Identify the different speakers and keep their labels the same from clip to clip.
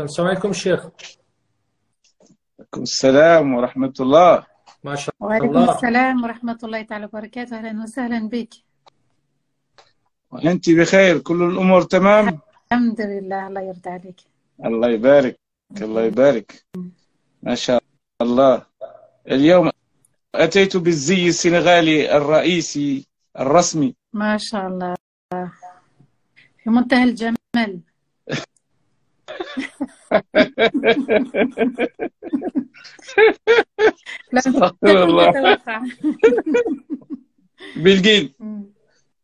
Speaker 1: السلام عليكم شيخ.
Speaker 2: عليكم السلام ورحمة الله.
Speaker 1: ما شاء
Speaker 3: وعليكم
Speaker 1: الله.
Speaker 3: السلام ورحمة الله تعالى وبركاته. أهلا وسهلا بك.
Speaker 2: وأنت بخير؟ كل الأمور تمام؟
Speaker 3: الحمد لله، الله يرضى عليك.
Speaker 2: الله يبارك، الله يبارك، ما شاء الله. اليوم أتيت بالزي السنغالي الرئيسي الرسمي.
Speaker 3: ما شاء الله، في منتهى الجمال. لم
Speaker 2: استغفر الله.
Speaker 3: تتوقع.
Speaker 2: بالجيل.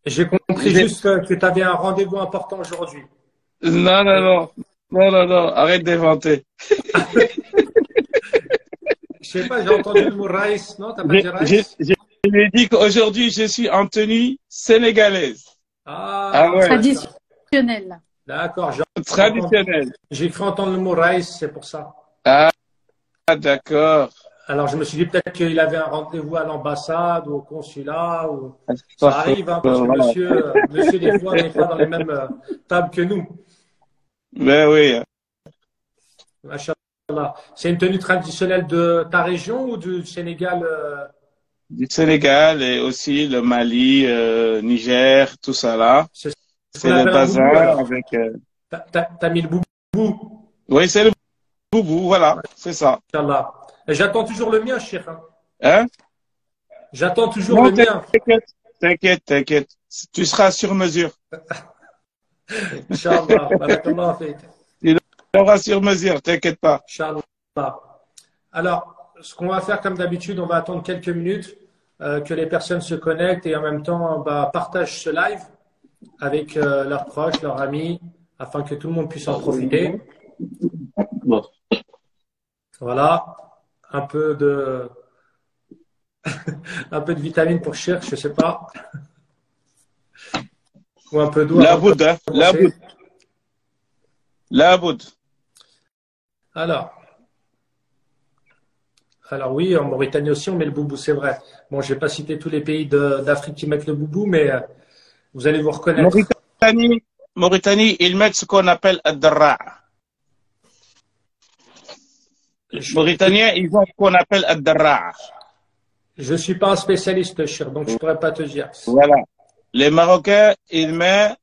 Speaker 1: J'ai compris juste que tu avais un rendez-vous important aujourd'hui.
Speaker 2: Non, non, non. Non, non, non. Arrête d'inventer.
Speaker 1: Je sais pas, j'ai entendu le mot Raïs, non? T'as pas dit Raïs?
Speaker 2: Je lui ai dit qu'aujourd'hui, je suis en tenue sénégalaise.
Speaker 1: Ah
Speaker 2: ouais.
Speaker 3: Traditionnel.
Speaker 1: D'accord,
Speaker 2: Traditionnelle.
Speaker 1: j'ai cru entendre le mot Raïs, c'est pour ça.
Speaker 2: Ah, d'accord.
Speaker 1: Alors je me suis dit peut-être qu'il avait un rendez-vous à l'ambassade ou au consulat. Ou... Ça arrive, hein, parce que monsieur des fois n'est pas dans les mêmes tables que nous.
Speaker 2: Ben oui.
Speaker 1: Machallah. C'est une tenue traditionnelle de ta région ou du Sénégal?
Speaker 2: Du Sénégal et aussi le Mali, Niger, tout ça là. C'est le bazar avec.
Speaker 1: T'as mis le boubou?
Speaker 2: Oui, c'est le boubou, voilà, c'est ça.
Speaker 1: Inch'Allah. Et j'attends toujours le mien, Cheikh.
Speaker 2: Hein?
Speaker 1: J'attends toujours le mien.
Speaker 2: T'inquiète. Tu seras sur mesure.
Speaker 1: Inch'Allah. Barakallah fik.
Speaker 2: Tu auras sur mesure, t'inquiète pas.
Speaker 1: Inch'Allah. Alors, ce qu'on va faire comme d'habitude, on va attendre quelques minutes que les personnes se connectent et en même temps partagent ce live avec leurs proches, leurs amis, afin que tout le monde puisse en profiter.
Speaker 2: Bon.
Speaker 1: Voilà. Un peu de vitamine pour Cheikh, je sais pas. Ou un peu d'eau.
Speaker 2: La boud, hein? La boud.
Speaker 1: Alors oui, en Mauritanie aussi, on met le boubou, c'est vrai. Bon, je vais pas citer tous les pays d'Afrique qui mettent le boubou, mais vous allez vous reconnaître.
Speaker 2: Mauritanie, ils mettent ce qu'on appelle ad-darra'. Les Mauritaniens, ils ont ce qu'on appelle ad-darra'.
Speaker 1: Je suis pas un spécialiste, Cheikh, donc je pourrais pas te dire.
Speaker 2: Voilà. Les Marocains, ils mettent,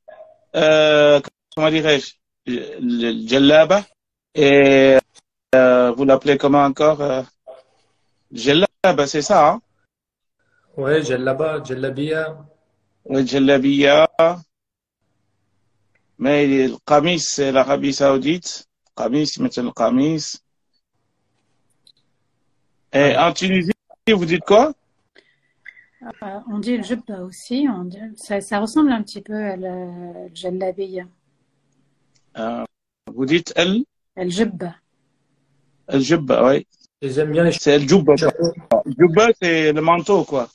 Speaker 2: comment dirais-je, le djellaba et vous l'appelez comment encore? Djellaba, c'est ça, hein?
Speaker 1: Ouais, djellaba, djellabiya.
Speaker 2: Oui, djellabiya. Mais le qamis, c'est l'Arabie Saoudite. Qamis, ils mettent le qamis. Et en Tunisie, vous dites quoi?
Speaker 3: On dit le jubba aussi. Ça ressemble un petit peu à la jallabiya.
Speaker 2: Vous dites el
Speaker 3: Jubba.
Speaker 2: El jubba, oui.
Speaker 1: Ils aiment bien les
Speaker 2: C'est el jubba. Le jubba, c'est le manteau, quoi.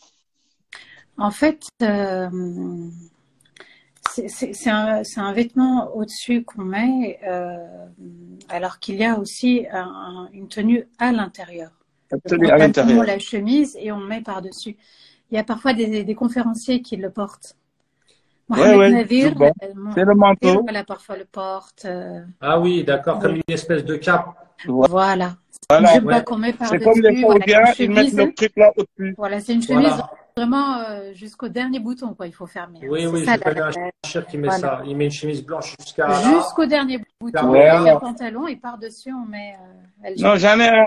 Speaker 3: En fait, c'est un vêtement au-dessus qu'on met, alors qu'il y a aussi une tenue à l'intérieur.
Speaker 2: Tenue à l'intérieur.
Speaker 3: On la chemise et on met par-dessus. Il y a parfois des conférenciers qui le portent. Mohamed Navir,
Speaker 2: c'est le manteau.
Speaker 3: Voilà, parfois le porte.
Speaker 1: Ah oui, d'accord, comme une espèce de cape.
Speaker 3: Voilà.
Speaker 2: Voilà.
Speaker 3: Une jupe qu'on met par-dessus.
Speaker 2: C'est comme les Saoudiens,
Speaker 3: voilà,
Speaker 2: ils mettent le truc là au-dessus.
Speaker 3: Voilà, c'est une chemise vraiment jusqu'au dernier bouton, quoi. Il faut fermer.
Speaker 1: Oui, oui, je connais un cher qui met ça. Il met une chemise blanche
Speaker 3: jusqu'au dernier bouton. Et un pantalon et par-dessus, on met.
Speaker 2: Non, j'en ai un.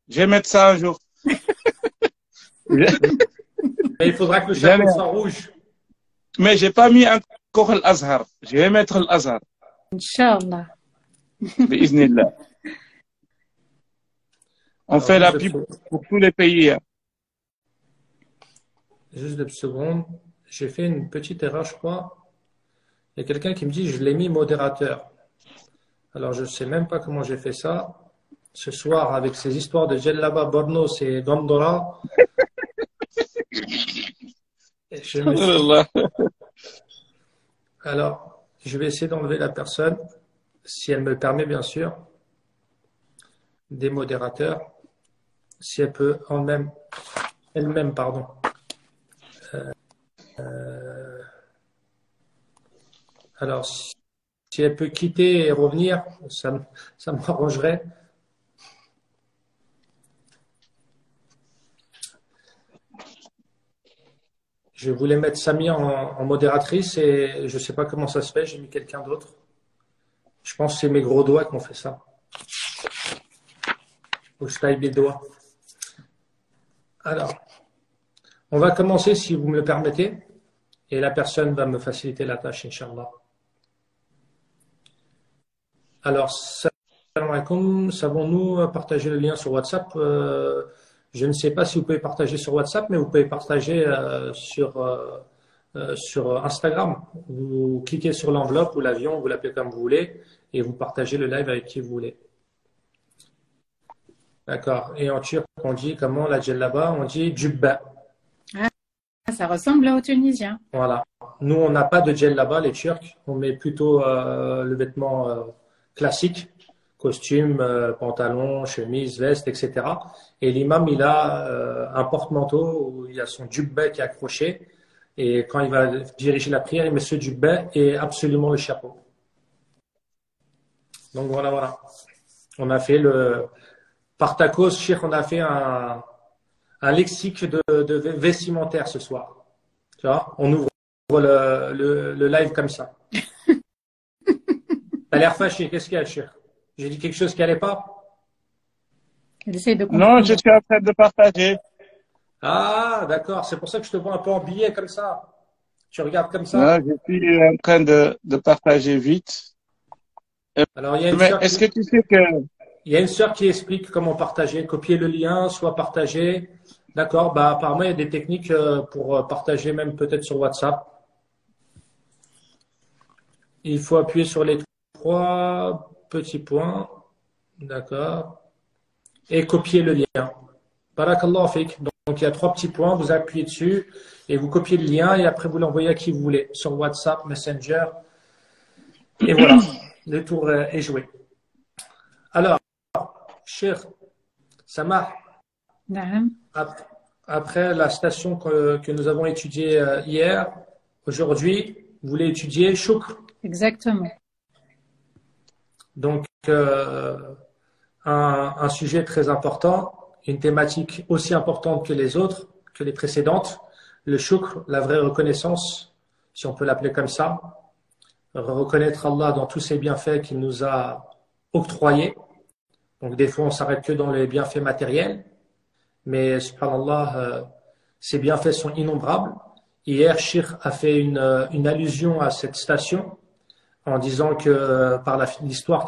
Speaker 2: Je vais mettre ça un jour.
Speaker 1: Mais il faudra que le chapeau soit rouge.
Speaker 2: Mais j'ai pas mis encore l'Azhar. Je vais mettre l'Azhar.
Speaker 3: Inch'Allah.
Speaker 2: Bi'iznillah. On fait la pub pour tous les pays.
Speaker 1: Juste 2 secondes. J'ai fait une petite erreur, je crois. Il y a quelqu'un qui me dit je l'ai mis modérateur. Alors je ne sais même pas comment j'ai fait ça. Ce soir, avec ces histoires de Djellaba, Bornos et Gondora. Alors, je vais essayer d'enlever la personne, si elle me le permet, bien sûr, des modérateurs, si elle peut elle-même, pardon. Alors, si elle peut quitter et revenir, ça m'arrangerait. Je voulais mettre Samia en modératrice et je ne sais pas comment ça se fait, j'ai mis quelqu'un d'autre. Je pense que c'est mes gros doigts qui ont fait ça. Faut que je taille les doigts. Alors, on va commencer si vous me le permettez et la personne va me faciliter la tâche, Inch'Allah. Alors, salam alaikum, savons-nous partager le lien sur WhatsApp? Je ne sais pas si vous pouvez partager sur WhatsApp, mais vous pouvez partager sur Instagram. Vous cliquez sur l'enveloppe ou l'avion, vous l'appelez comme vous voulez, et vous partagez le live avec qui vous voulez. D'accord. Et en turc, on dit comment la djellaba? On dit djubba.
Speaker 3: Ah, ça ressemble au tunisien.
Speaker 1: Voilà. Nous, on n'a pas de djellaba, les Turcs. On met plutôt le vêtement classique, costume, pantalon, chemise, veste, etc. Et l'imam, il a un porte-manteau où il y a son djubba qui est accroché. Et quand il va diriger la prière, il met ce djubba et absolument le chapeau. Donc voilà. On a fait par Tacos, Cheikh, on a fait un lexique de vestimentaire ce soir. Tu vois, on ouvre le live comme ça. T'as l'air fâché, qu'est-ce qu'il y a, Cheikh? J'ai dit quelque chose qui n'allait pas?
Speaker 2: Non, je suis en train de partager.
Speaker 1: Ah, d'accord, c'est pour ça que je te vois un peu en billet comme ça. Tu regardes comme ça?
Speaker 2: Non, je suis en train de partager vite.
Speaker 1: Alors, il y a une sœur qui explique comment partager, copier le lien, soit partager. D'accord, apparemment, il y a des techniques pour partager même peut-être sur WhatsApp. Il faut appuyer sur les 3 petits points. D'accord. Et copier le lien. Barakallahu fik. Donc, il y a 3 petits points, vous appuyez dessus et vous copiez le lien et après vous l'envoyez à qui vous voulez, sur WhatsApp, Messenger. Et voilà, le tour est joué. Alors, Cheikh Samah, après la station que nous avons étudiée hier, aujourd'hui, vous voulez étudier Shukr.
Speaker 3: Exactement.
Speaker 1: Donc, un sujet très important, une thématique aussi importante que les autres, que les précédentes, le Shukr, la vraie reconnaissance, si on peut l'appeler comme ça, reconnaître Allah dans tous ses bienfaits qu'il nous a octroyés. Donc, des fois, on s'arrête que dans les bienfaits matériels. Mais, subhanallah, ces bienfaits sont innombrables. Hier, Cheikh a fait une allusion à cette station en disant que, par l'histoire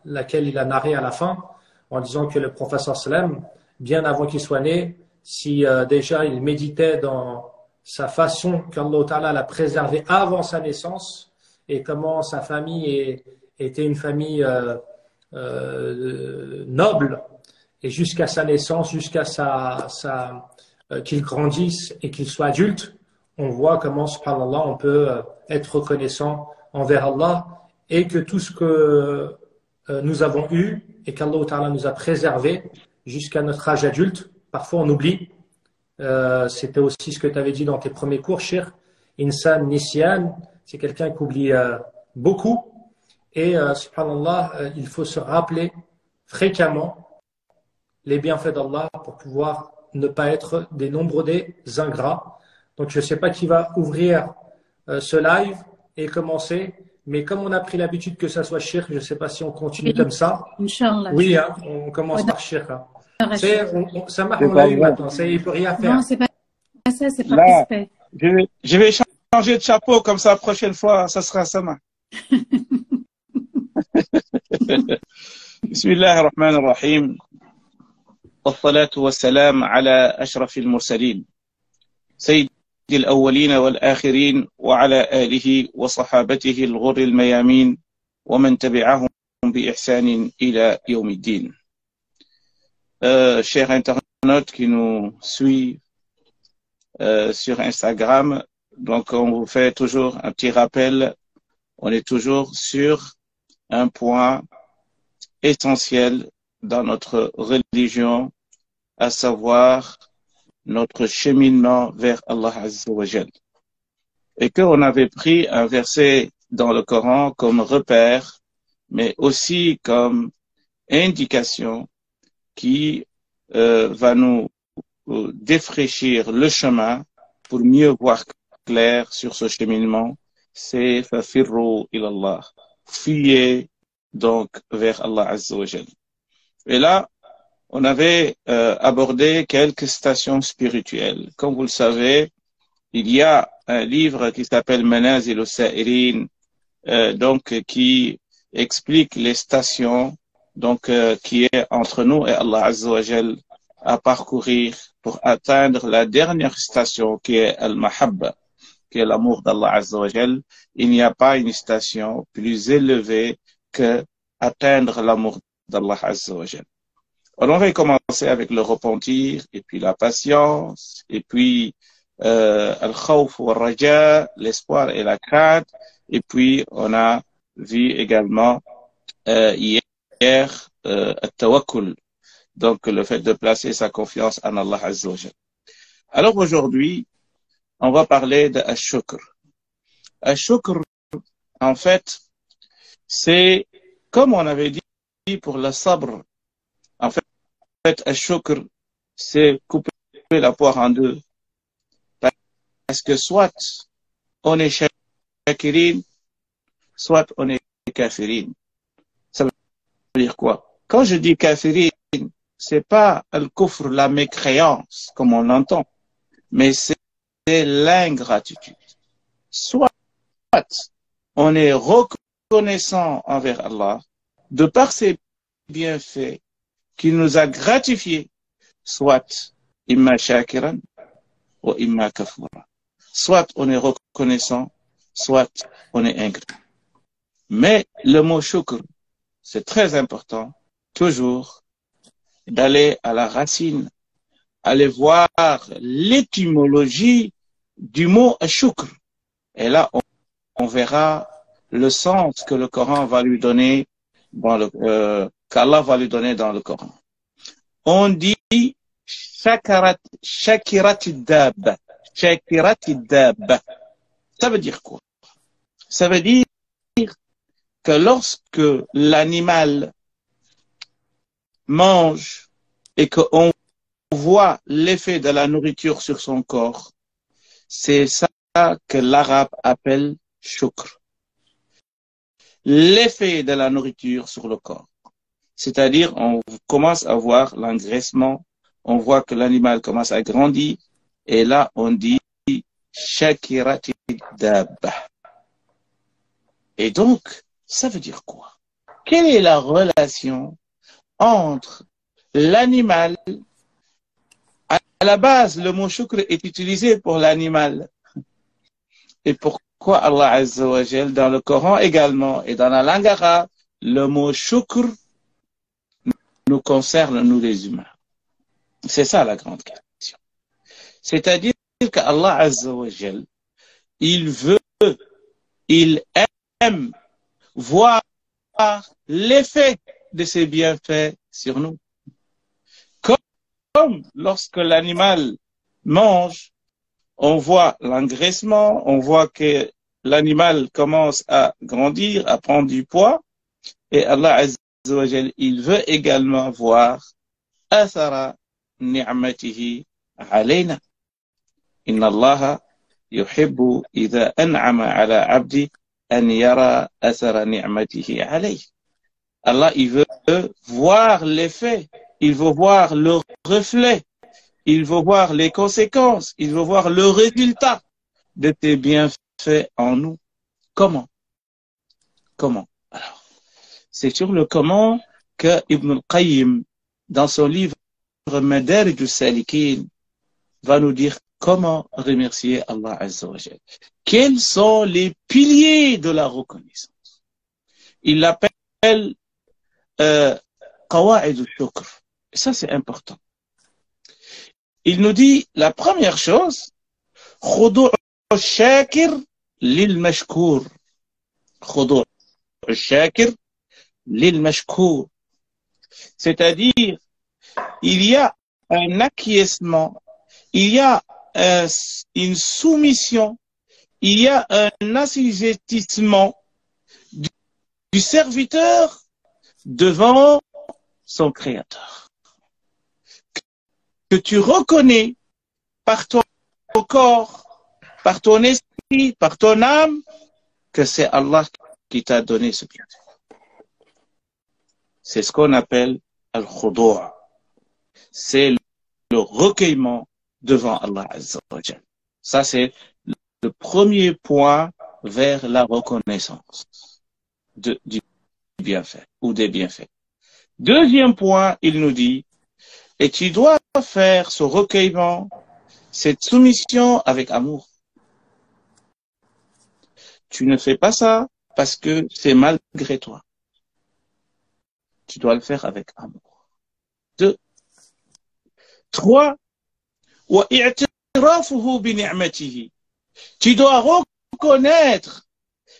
Speaker 1: laquelle il a narré à la fin, en disant que le professeur sallam, bien avant qu'il soit né, si déjà il méditait dans sa façon qu'Allah Ta'ala l'a préservé avant sa naissance et comment sa famille était une famille noble, et jusqu'à sa naissance, jusqu'à qu'il grandisse et qu'il soit adulte, on voit comment, subhanallah, on peut être reconnaissant envers Allah et que tout ce que nous avons eu et qu'Allah Ta'ala nous a préservé jusqu'à notre âge adulte, parfois on oublie. C'était aussi ce que tu avais dit dans tes premiers cours, Cheikh. Insan Nisyan, c'est quelqu'un qui oublie beaucoup. Et subhanallah, il faut se rappeler fréquemment les bienfaits d'Allah pour pouvoir ne pas être des nombreux des ingrats. Donc je ne sais pas qui va ouvrir ce live et commencer, mais comme on a pris l'habitude que ça soit Cheikh, je ne sais pas si on continue comme ça.
Speaker 3: Inch'Allah.
Speaker 1: Oui, hein, on commence par Cheikh. Hein. Ça marche, on l'a eu maintenant, il ne peut rien faire.
Speaker 3: Non, c'est pas ça, c'est pas respect.
Speaker 2: Je vais changer de chapeau, comme ça, la prochaine fois, ça sera Sama. Bismillah ar-Rahman ar-Rahim. والصلاة والسلام على أشرف المرسلين سيد الأولين والآخرين وعلى آله وصحابته الغر الميامين ومن تبعهم بإحسان إلى يوم الدين. Chers internautes qui nous suivent sur Instagram, donc on vous fait toujours un petit rappel, on est toujours sur un point essentiel dans notre religion, à savoir notre cheminement vers Allah Azza wa Jal. Et qu'on avait pris un verset dans le Coran comme repère, mais aussi comme indication qui va nous défraîchir le chemin pour mieux voir clair sur ce cheminement. C'est fafirru ilallah. Fuyez donc vers Allah Azza wa Jal. Et là, on avait abordé quelques stations spirituelles. Comme vous le savez, il y a un livre qui s'appelle Manazil al-Sa'irin, donc qui explique les stations donc qui est entre nous et Allah Azza wa Jal à parcourir pour atteindre la dernière station qui est Al-Mahabba, qui est l'amour d'Allah Azza wa Jal. Il n'y a pas une station plus élevée que atteindre l'amour d'Allah Azza wa Jal. Alors on va commencer avec le repentir, et puis la patience, et puis al-khawf wa raja, l'espoir et la crainte, et puis on a vu également hier al-tawakkul, donc le fait de placer sa confiance en Allah Azza wa Jal. Alors aujourd'hui, on va parler de al-shukr. Al-shukr, en fait, c'est comme on avait dit pour le sabr. En fait, al-shukr, c'est couper la poire en deux. Parce que soit on est shakirin, soit on est kafirin. Ça veut dire quoi? Quand je dis kafirin, c'est pas al-kufr, la mécréance, comme on l'entend, mais c'est l'ingratitude. Soit on est reconnaissant envers Allah, de par ses bienfaits, qu'il nous a gratifiés, soit imma shakiran ou imma kafura. Soit on est reconnaissant, soit on est ingrat. Mais le mot shukr, c'est très important, toujours, d'aller à la racine, aller voir l'étymologie du mot shukr. Et là, on verra le sens que le Coran va lui donner qu'Allah va lui donner dans le Coran. On dit shakirat dab. Shakirat dab. Ça veut dire quoi? Ça veut dire que lorsque l'animal mange et qu'on voit l'effet de la nourriture sur son corps, c'est ça que l'arabe appelle shukr. L'effet de la nourriture sur le corps. C'est-à-dire, on commence à voir l'engraissement, on voit que l'animal commence à grandir, et là, on dit shakirat dab. Et donc, ça veut dire quoi? Quelle est la relation entre l'animal? À la base, le mot shukr est utilisé pour l'animal. Et pourquoi Allah Azza wa Jal, dans le Coran également, et dans la langue arabe, le mot shukr nous concerne, nous les humains? C'est ça la grande question. C'est-à-dire qu'Allah Azza wa Jal, il aime voir l'effet de ses bienfaits sur nous. Comme lorsque l'animal mange, on voit l'engraissement, on voit que l'animal commence à grandir, à prendre du poids, et Allah Azza wa Jal, il veut également voir athara ni'matihi alayna. Inna Allah yuhibbu idha an'ama ala abdi an yara athara ni'matihi alayhi. Allah, il veut voir l'effet, il veut voir le reflet, il veut voir les conséquences, il veut voir le résultat de tes bienfaits en nous. Comment? Alors, c'est sur le comment que Ibn al-Qayyim, dans son livre Madarij al-Salikin, va nous dire comment remercier Allah Azza wa Jal. Quels sont les piliers de la reconnaissance? Il l'appelle Qawa'id al-Shukr. Et ça, c'est important. Il nous dit, la première chose, Khudu' al-Shakir lil-Mashkour. Khudu' al-Shakir lil-Mashkour. C'est-à-dire, il y a un acquiescement, il y a une soumission, il y a un assujettissement du serviteur devant son Créateur. Que tu reconnais par ton corps, par ton esprit, par ton âme, que c'est Allah qui t'a donné ce bienfait. C'est ce qu'on appelle al-khudu'. C'est le recueillement devant Allah Azza wa Jal. Ça, c'est le premier point vers la reconnaissance du bienfait ou des bienfaits. Deuxième point, il nous dit, et tu dois faire ce recueillement, cette soumission avec amour. Tu ne fais pas ça parce que c'est malgré toi. Tu dois le faire avec amour. 2. 3. وَإِعْتِرَافُهُ بِنِعْمَتِهِ. Tu dois reconnaître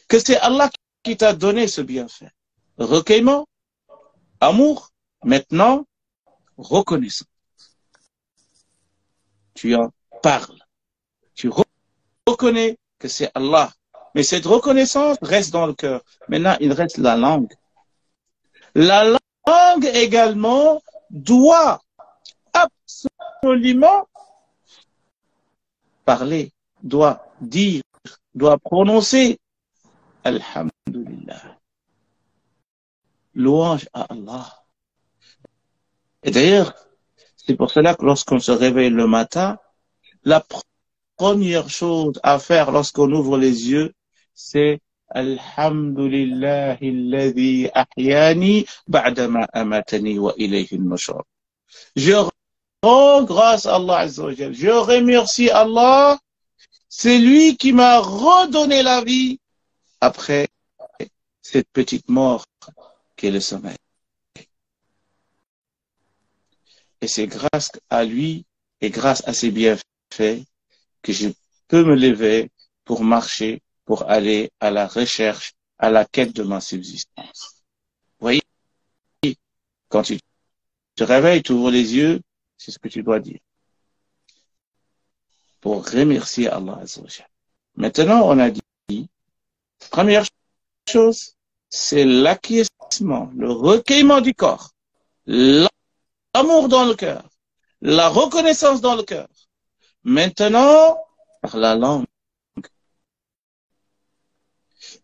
Speaker 2: que c'est Allah qui t'a donné ce bienfait. Recueillement, amour, maintenant, reconnaissance. Tu en parles. Tu reconnais que c'est Allah. Mais cette reconnaissance reste dans le cœur. Maintenant, il reste la langue. La langue également doit absolument parler, doit dire, doit prononcer Alhamdulillah. Louange à Allah. Et d'ailleurs, c'est pour cela que lorsqu'on se réveille le matin, la première chose à faire lorsqu'on ouvre les yeux, c'est Alhamdulillahi alladhi ahyani ba'dama amatani wa ilayhi an-nushur. Je rends grâce à Allah Azza wa Jal. Je remercie Allah. C'est lui qui m'a redonné la vie après cette petite mort qui est le sommeil. Et c'est grâce à lui et grâce à ses bienfaits que je peux me lever pour marcher, pour aller à la recherche, à la quête de ma subsistance. Vous voyez, quand tu te réveilles, tu ouvres les yeux, c'est ce que tu dois dire. Pour remercier Allah Azza wa Jal. Maintenant, on a dit, première chose, c'est l'acquiescement, le recueillement du corps, l'amour dans le cœur, la reconnaissance dans le cœur. Maintenant, par la langue.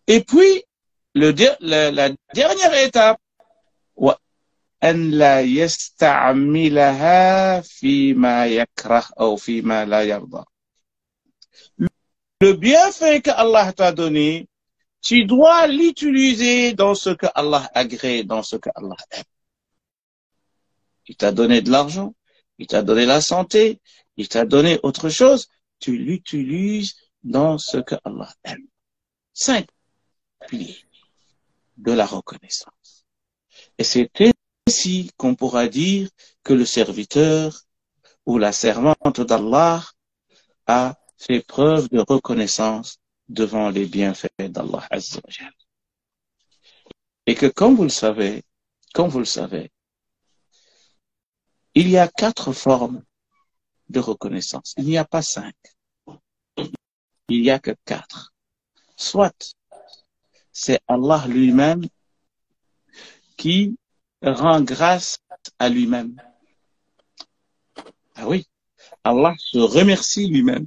Speaker 2: Et puis, la dernière étape, أن لا يستعملها فيما يكره أو فيما لا يرضى. Le bienfait que Allah t'a donné, tu dois l'utiliser dans ce que Allah agrée, dans ce que Allah aime. Il t'a donné de l'argent, il t'a donné la santé, il t'a donné autre chose, tu l'utilises dans ce que Allah aime. 5 piliers de la reconnaissance. Et c'est ainsi qu'on pourra dire que le serviteur ou la servante d'Allah a fait preuve de reconnaissance devant les bienfaits d'Allah Azza wa Jal. Et que comme vous le savez, il y a 4 formes de reconnaissance. Il n'y a pas 5. Il n'y a que 4. Soit c'est Allah lui-même qui rend grâce à lui-même. Ah oui, Allah se remercie lui-même.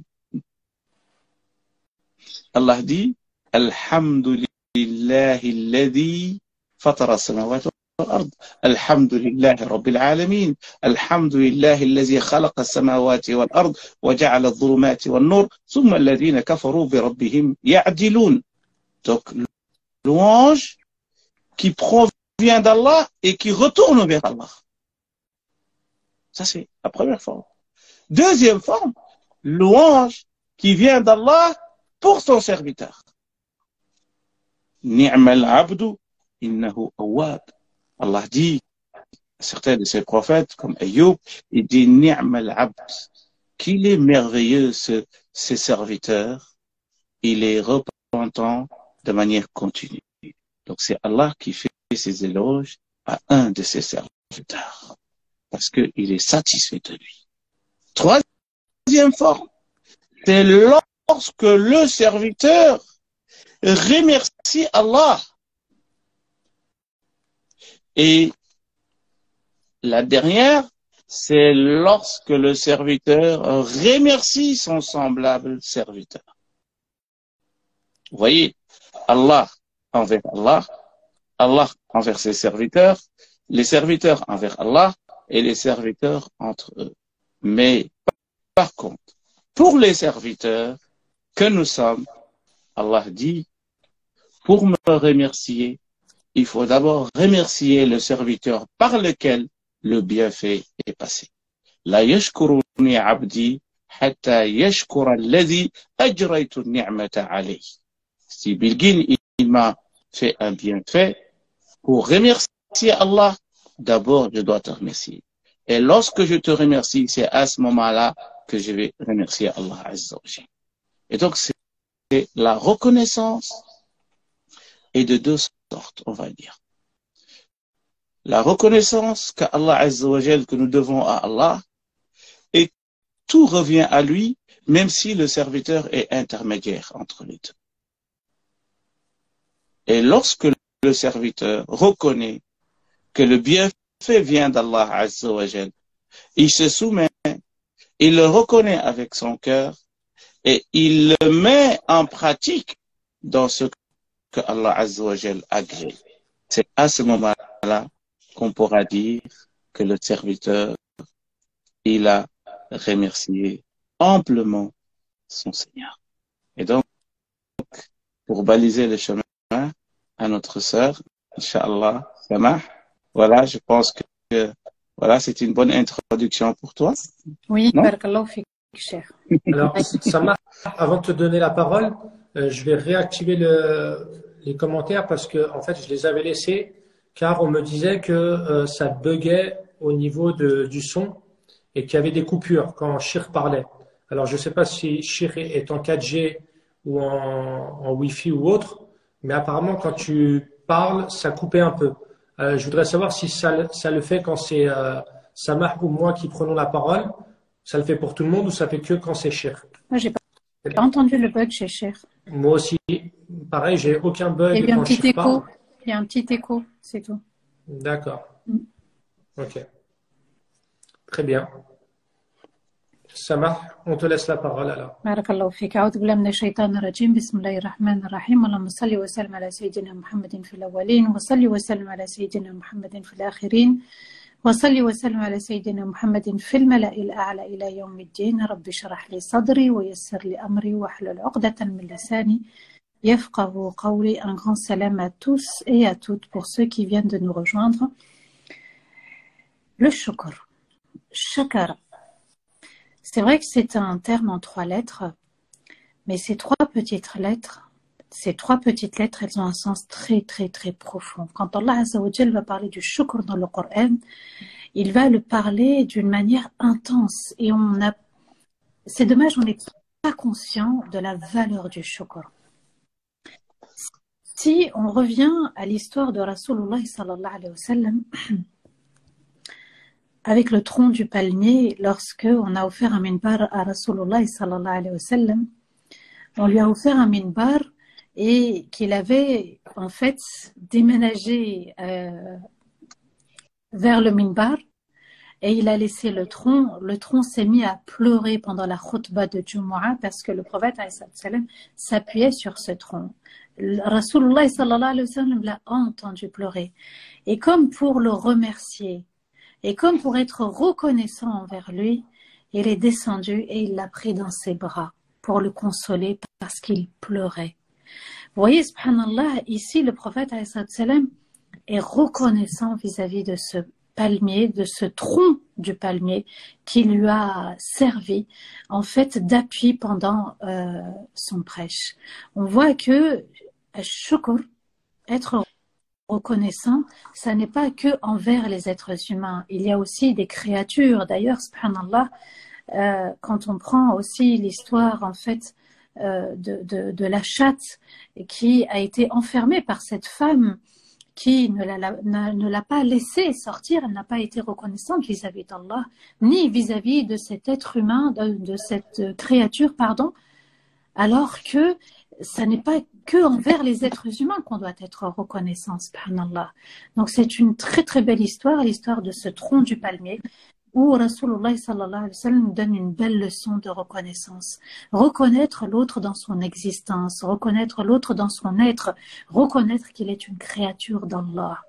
Speaker 2: Allah dit Alhamdulillahi alladhi fatara as-samawati wal-ard. Alhamdulillahi rabbil alamin. Alhamdulillahi alladhi khalaqa as-samawati wal-ard wa ja'ala adh-dhulumati wan-nur thumma alladhina kafaru bi rabbihim ya'dilun. Donc louange qui provient d'Allah et qui retourne vers Allah. Ça, c'est la première forme. Deuxième forme, louange qui vient d'Allah pour son serviteur. Ni'mal abdu innahu awwab. Allah dit à certains de ses prophètes, comme Ayyub, il dit Ni'mal abd, qu'il est merveilleux ce serviteur, il est repentant de manière continue. Donc c'est Allah qui fait ses éloges à un de ses serviteurs, parce qu'il est satisfait de lui. Troisième forme, c'est lorsque le serviteur remercie Allah. Et la dernière, c'est lorsque le serviteur remercie son semblable serviteur. Vous voyez, Allah envers Allah, Allah envers ses serviteurs, les serviteurs envers Allah et les serviteurs entre eux. Mais par contre, pour les serviteurs que nous sommes, Allah dit, pour me remercier, il faut d'abord remercier le serviteur par lequel le bienfait est passé. La yashkuruni abdi hatta yashkura alladhi ajraytu ni'mata alayhi. Si Bilgin, il m'a fait un bienfait, pour remercier Allah, d'abord je dois te remercier. Et lorsque je te remercie, c'est à ce moment-là que je vais remercier Allah Azza wa Jalla. Et donc c'est la reconnaissance est de deux sortes, on va dire. La reconnaissance qu'Allah Azza wa Jalla, que nous devons à Allah, et tout revient à lui, même si le serviteur est intermédiaire entre les deux. Et lorsque le serviteur reconnaît que le bienfait vient d'Allah Azza wa Jalla, il se soumet, il le reconnaît avec son cœur et il le met en pratique dans ce que Allah Azza wa Jalla a créé. C'est à ce moment-là qu'on pourra dire que le serviteur, il a remercié amplement son Seigneur. Et donc, pour baliser le chemin à notre sœur, Inch'Allah, Samah, voilà, je pense que voilà, c'est une bonne introduction pour toi.
Speaker 3: Oui,
Speaker 2: Non?
Speaker 3: barakallahu fik, cher.
Speaker 1: Alors, Samah, avant de te donner la parole, je vais réactiver les commentaires parce que, en fait, je les avais laissés car on me disait que ça buguait au niveau du son et qu'il y avait des coupures quand Shir parlait. Alors, je ne sais pas si Shir est en 4G ou en Wi-Fi ou autre, mais apparemment, quand tu parles, ça coupait un peu. Je voudrais savoir si ça le fait quand c'est Samah ou moi qui prenons la parole. Ça le fait pour tout le monde ou ça fait que quand c'est Shir?
Speaker 3: Moi, j'ai pas entendu le bug chez Cher.
Speaker 1: Moi aussi, pareil, j'ai aucun bug
Speaker 3: Il y a eu un
Speaker 1: quand
Speaker 3: petit
Speaker 1: Shir parle.
Speaker 3: écho. Il y a un petit écho, c'est tout.
Speaker 1: D'accord. Ok. Très bien. Samah, on te laisse la parole alors.
Speaker 3: بارك الله فيك. أعوذ بالله من الشيطان الرجيم. بسم الله الرحمن الرحيم. اللهم صل وسلم على سيدنا محمد في الأولين وصل وسلم على سيدنا محمد في الآخرين وصل وسلم على سيدنا محمد في الملأ الأعلى إلى يوم الدين. رب اشرح لي صدري ويسر لي أمري واحلل عقدة من لساني يفقهوا قولي. Un grand salam à tous et à toutes pour ceux qui viennent de nous rejoindre. Le shukr, shakara. C'est vrai que c'est un terme en 3 lettres, mais ces trois petites lettres, elles ont un sens très, très, très profond. Quand Allah Azza wa Jal va parler du shukr dans le Coran, il va le parler d'une manière intense. Et c'est dommage, on n'est pas conscient de la valeur du shukr. Si on revient à l'histoire de Rasulullah sallallahu alayhi wa sallam, avec le tronc du palmier, lorsque on a offert un minbar à Rasulullah sallallahu alayhi wa sallam, on lui a offert un minbar et qu'il avait en fait déménagé vers le minbar et il a laissé le tronc s'est mis à pleurer pendant la khutbah de Jumu'ah parce que le prophète sallam s'appuyait sur ce tronc. Rasulullah sallallahu alayhi wa sallam l'a entendu pleurer et comme pour le remercier et comme pour être reconnaissant envers lui, il est descendu et il l'a pris dans ses bras pour le consoler parce qu'il pleurait. Vous voyez, subhanallah, ici le prophète sallam est reconnaissant vis-à-vis de ce palmier, de ce tronc du palmier qui lui a servi en fait d'appui pendant son prêche. On voit que shukr, être reconnaissant, ça n'est pas que envers les êtres humains. Il y a aussi des créatures. D'ailleurs, subhanallah, quand on prend aussi l'histoire en fait de la chatte qui a été enfermée par cette femme qui ne l'a pas laissée sortir, elle n'a pas été reconnaissante vis-à-vis d'Allah, ni vis-à-vis de cet être humain, de cette créature, pardon, alors que ça n'est pas que envers les êtres humains qu'on doit être reconnaissant, subhanallah. Donc c'est une très très belle histoire, l'histoire de ce tronc du palmier, où Rasulullah sallallahu alayhi wa sallam nous donne une belle leçon de reconnaissance. Reconnaître l'autre dans son existence, reconnaître l'autre dans son être, reconnaître qu'il est une créature d'Allah.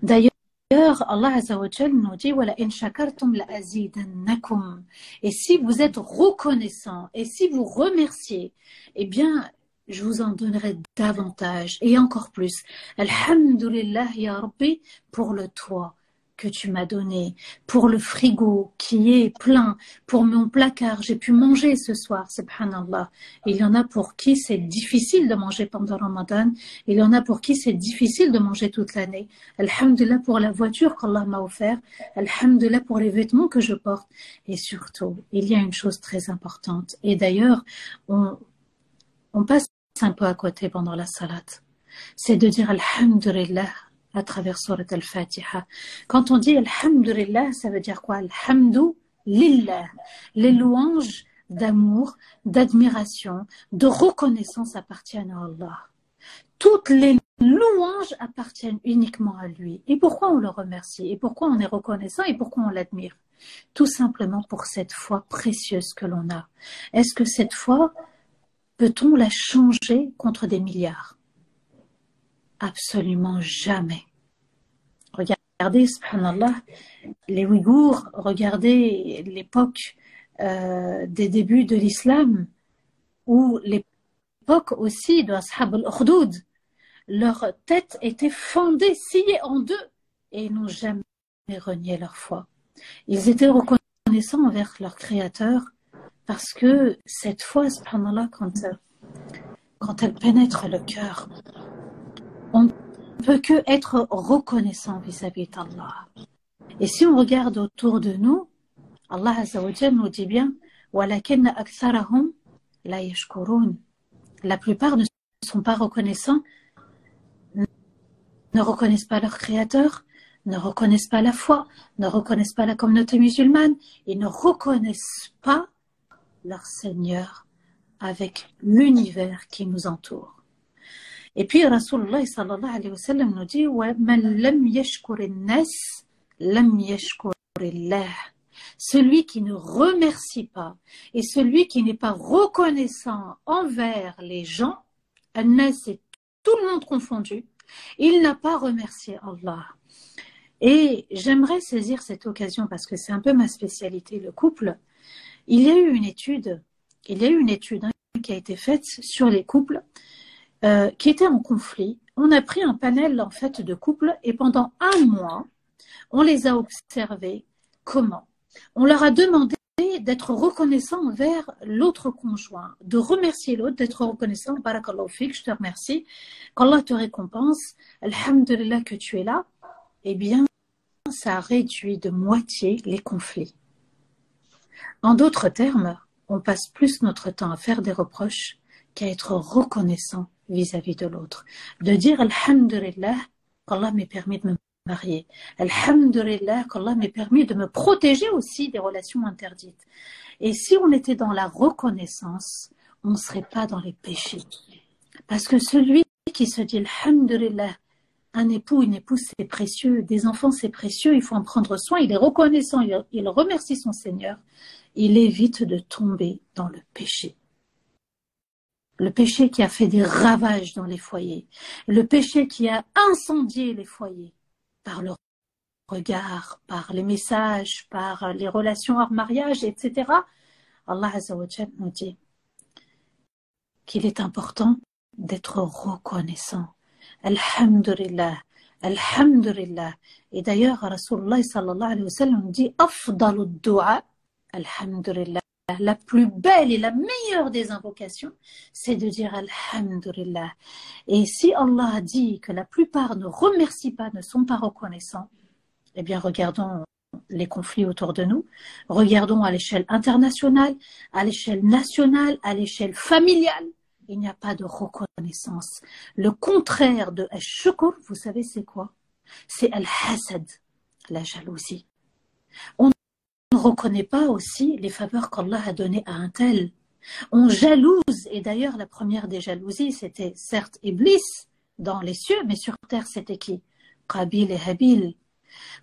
Speaker 3: D'ailleurs, Allah Azza wa Jal nous dit وَلَئِنْ شَكَرْتُمْ لَأَزِيدَنَّكُمْ. Et si vous êtes reconnaissant et si vous remerciez, eh bien, je vous en donnerai davantage et encore plus. Alhamdulillah ya Rabbi pour le toit que tu m'as donné, pour le frigo qui est plein, pour mon placard, j'ai pu manger ce soir, subhanallah. Il y en a pour qui c'est difficile de manger pendant Ramadan, il y en a pour qui c'est difficile de manger toute l'année. Alhamdulillah pour la voiture qu'Allah m'a offert, alhamdulillah pour les vêtements que je porte. Et surtout, il y a une chose très importante. Et d'ailleurs, on passe un peu à côté pendant la salat. C'est de dire alhamdulillah à travers Surat Al-Fatiha. Quand on dit Alhamdulillah, ça veut dire quoi? Alhamdu lillah. Les louanges d'amour, d'admiration, de reconnaissance appartiennent à Allah. Toutes les louanges appartiennent uniquement à lui. Et pourquoi on le remercie? Et pourquoi on est reconnaissant? Et pourquoi on l'admire? Tout simplement pour cette foi précieuse que l'on a. Est-ce que cette foi, peut-on la changer contre des milliards? Absolument jamais. Regardez, subhanallah, les Ouïghours, regardez l'époque des débuts de l'islam, ou l'époque aussi de Ashab al-Ukhdud. Leur tête était fendée, sciée en deux, et ils n'ont jamais renié leur foi. Ils étaient reconnaissants envers leur Créateur, parce que cette foi, subhanallah, quand elle pénètre le cœur, on ne peut que être reconnaissant vis-à-vis d'Allah. Et si on regarde autour de nous, Allah Azza wa Jalla nous dit bien وَلَكِنَّ أَكْثَرَهُمْ لَا يَشْكُرُونَ. La plupart ne sont pas reconnaissants, ne reconnaissent pas leur Créateur, ne reconnaissent pas la foi, ne reconnaissent pas la communauté musulmane, et ne reconnaissent pas leur Seigneur avec l'univers qui nous entoure. Et puis Rasulullah sallallahu alayhi wa sallam nous dit وَمَنْ لَمْ يَشْكُرِ النَّاسِ لَمْ يَشْكُرِ اللَّهِ. Celui qui ne remercie pas et celui qui n'est pas reconnaissant envers les gens, الناس c'est tout le monde confondu, il n'a pas remercié Allah. Et j'aimerais saisir cette occasion parce que c'est un peu ma spécialité, le couple. Il y a eu une étude qui a été faite sur les couples qui étaient en conflit. On a pris un panel en fait de couples et pendant un mois, on les a observés. Comment? On leur a demandé d'être reconnaissants envers l'autre conjoint, de remercier l'autre, d'être reconnaissant. Barakallahu fik, je te remercie. Qu'Allah te récompense. Alhamdulillah que tu es là. Eh bien, ça a réduit de moitié les conflits. En d'autres termes, on passe plus notre temps à faire des reproches qu'à être reconnaissant vis-à-vis de l'autre. De dire Alhamdulillah qu'Allah m'ait permis de me marier. Alhamdulillah qu'Allah m'ait permis de me protéger aussi des relations interdites. Et si on était dans la reconnaissance, on ne serait pas dans les péchés. Parce que celui qui se dit Alhamdulillah, un époux, une épouse, c'est précieux, des enfants, c'est précieux, il faut en prendre soin, il est reconnaissant, il remercie son Seigneur, il évite de tomber dans le péché. Le péché qui a fait des ravages dans les foyers, le péché qui a incendié les foyers par le regard, par les messages, par les relations hors mariage, etc. Allah Azza wa Jalla nous dit qu'il est important d'être reconnaissant. Alhamdulillah, Alhamdulillah. Et d'ailleurs, Rasulullah sallallahu alayhi wa sallam nous dit Afdalu du'a, Alhamdulillah. La plus belle et la meilleure des invocations, c'est de dire Alhamdulillah. Et si Allah dit que la plupart ne remercient pas, ne sont pas reconnaissants, eh bien regardons les conflits autour de nous, regardons à l'échelle internationale, à l'échelle nationale, à l'échelle familiale. Il n'y a pas de reconnaissance. Le contraire de al-shukr, vous savez c'est quoi? C'est al-hasad, la jalousie. On ne reconnaît pas aussi les faveurs qu'Allah a données à un tel. On jalouse, et d'ailleurs la première des jalousies, c'était certes Iblis dans les cieux, mais sur terre c'était qui? Qabil et Habil.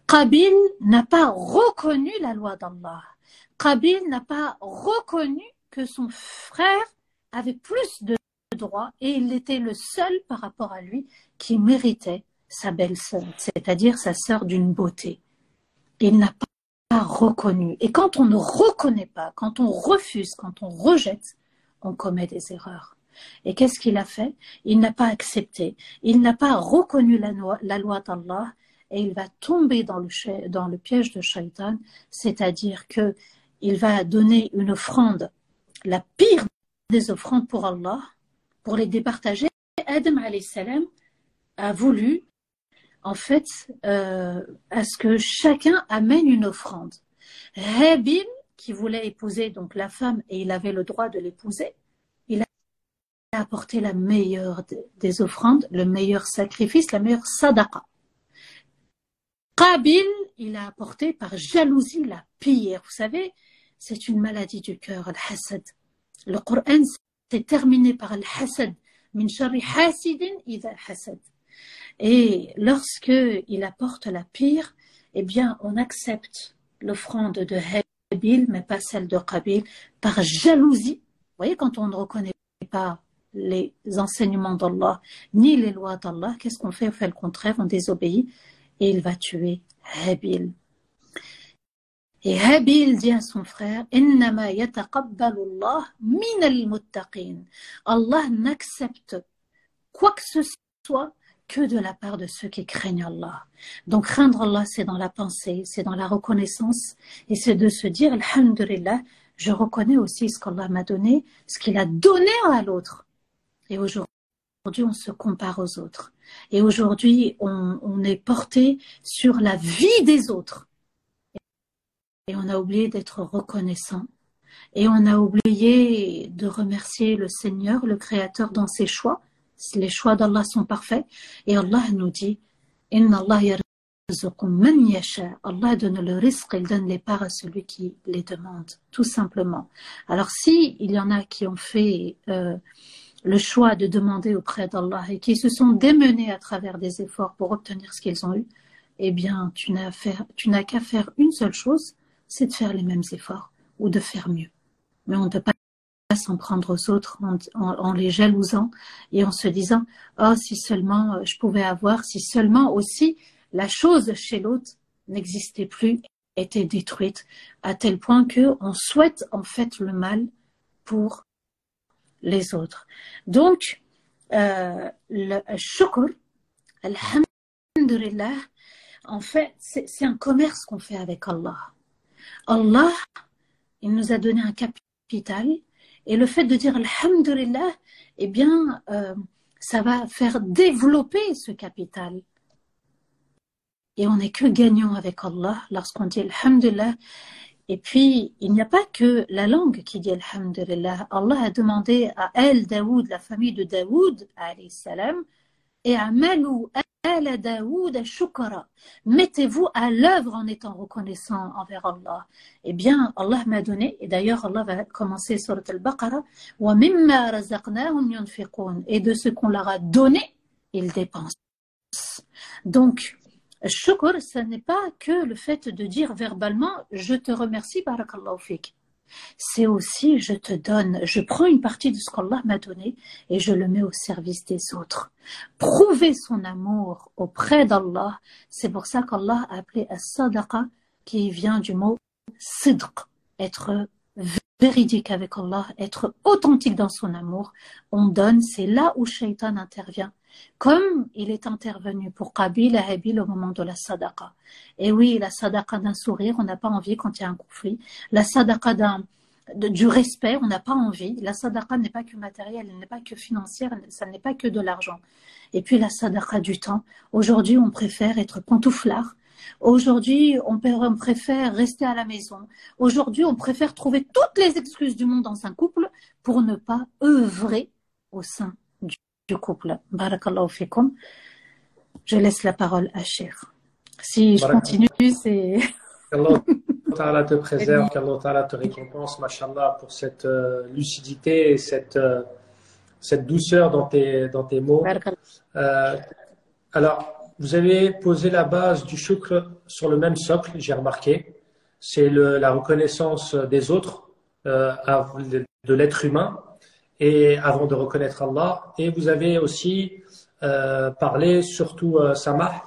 Speaker 3: Qabil n'a pas reconnu la loi d'Allah. Qabil n'a pas reconnu que son frère avait plus de droits et il était le seul par rapport à lui qui méritait sa belle-sœur, c'est-à-dire sa sœur d'une beauté. Il n'a pas reconnu. Et quand on ne reconnaît pas, quand on refuse, quand on rejette, on commet des erreurs. Et qu'est-ce qu'il a fait? Il n'a pas accepté. Il n'a pas reconnu la loi d'Allah et il va tomber dans le piège de Shaitan, c'est-à-dire que il va donner une offrande, la pire des offrandes pour Allah, pour les départager. Adam alayhi salam a voulu en fait à ce que chacun amène une offrande. Habil, qui voulait épouser donc la femme et il avait le droit de l'épouser, il a apporté la meilleure des offrandes, le meilleur sacrifice, la meilleure sadaqa. Qabil, il a apporté par jalousie la pire. Vous savez, c'est une maladie du cœur, al-hasad. Le Coran s'est terminé par al-hasad. Min sharri hasidin idha hasad. Et lorsque il apporte la pire, eh bien, on accepte l'offrande de Habil, mais pas celle de Qabil, par jalousie. Vous voyez, quand on ne reconnaît pas les enseignements d'Allah, ni les lois d'Allah, qu'est-ce qu'on fait? On fait le contraire, on désobéit, et il va tuer Habil. Et Habil dit à son frère, Innama yataqabbalu Allah min al-muttaqin. Allah n'accepte quoi que ce soit que de la part de ceux qui craignent Allah. Donc craindre Allah, c'est dans la pensée, c'est dans la reconnaissance, et c'est de se dire, Alhamdulillah, je reconnais aussi ce qu'Allah m'a donné, ce qu'il a donné à l'autre. Et aujourd'hui, on se compare aux autres. Et aujourd'hui, on est porté sur la vie des autres. Et on a oublié d'être reconnaissant. Et on a oublié de remercier le Seigneur, le Créateur, dans ses choix. Les choix d'Allah sont parfaits. Et Allah nous dit, Inna Allah yarzuqu man yasha. Allah donne le risque, il donne les parts à celui qui les demande, tout simplement. Alors si il y en a qui ont fait le choix de demander auprès d'Allah et qui se sont démenés à travers des efforts pour obtenir ce qu'ils ont eu, eh bien, tu n'as qu'à faire une seule chose, c'est de faire les mêmes efforts ou de faire mieux. Mais on ne peut pas s'en prendre aux autres en les jalousant et en se disant « Oh, si seulement je pouvais avoir, si seulement aussi la chose chez l'autre n'existait plus, était détruite, à tel point qu'on souhaite en fait le mal pour les autres. » Donc, le shukr, alhamdulillah, en fait, c'est un commerce qu'on fait avec Allah. Allah, il nous a donné un capital et le fait de dire alhamdulillah, eh bien, ça va faire développer ce capital. Et on n'est que gagnant avec Allah lorsqu'on dit alhamdulillah. Et puis, il n'y a pas que la langue qui dit alhamdulillah. Allah a demandé à Daoud, la famille de Daoud, alayhi salam, et à Malou, ala Daoud, shukra. Mettez-vous à l'œuvre en étant reconnaissant envers Allah. Eh bien, Allah m'a donné, et d'ailleurs Allah va commencer sur Al-Baqarah, wa mimma razaqnahum yunfiqun. Et de ce qu'on leur a donné, ils dépensent. Donc, shukr, ce n'est pas que le fait de dire verbalement « je te remercie, barakallahu fik ». C'est aussi « je te donne, je prends une partie de ce qu'Allah m'a donné et je le mets au service des autres ». Prouver son amour auprès d'Allah, c'est pour ça qu'Allah a appelé as-sadaqa, qui vient du mot « sidq », être véridique avec Allah, être authentique dans son amour. On donne, c'est là où Shaitan intervient. Comme il est intervenu pour Qabil et Habil au moment de la sadaqa. Et oui, la sadaqa d'un sourire, on n'a pas envie quand il y a un conflit. La sadaqa du respect, on n'a pas envie. La sadaqa n'est pas que matérielle, elle n'est pas que financière, ça n'est pas que de l'argent. Et puis la sadaqa du temps. Aujourd'hui, on préfère être pantouflard. Aujourd'hui, on préfère rester à la maison. Aujourd'hui, on préfère trouver toutes les excuses du monde dans un couple pour ne pas œuvrer au sein du couple. Barakallahu fikum. Je laisse la parole à Cheikh. Si je continue, c'est...
Speaker 1: Ta'ala te préserve, qu'Allah Ta'ala te récompense, mashallah, pour cette lucidité et cette douceur dans tes mots. Alors, vous avez posé la base du shukr sur le même socle, j'ai remarqué. C'est la reconnaissance des autres, de l'être humain, et avant de reconnaître Allah. Et vous avez aussi parlé, surtout Samah,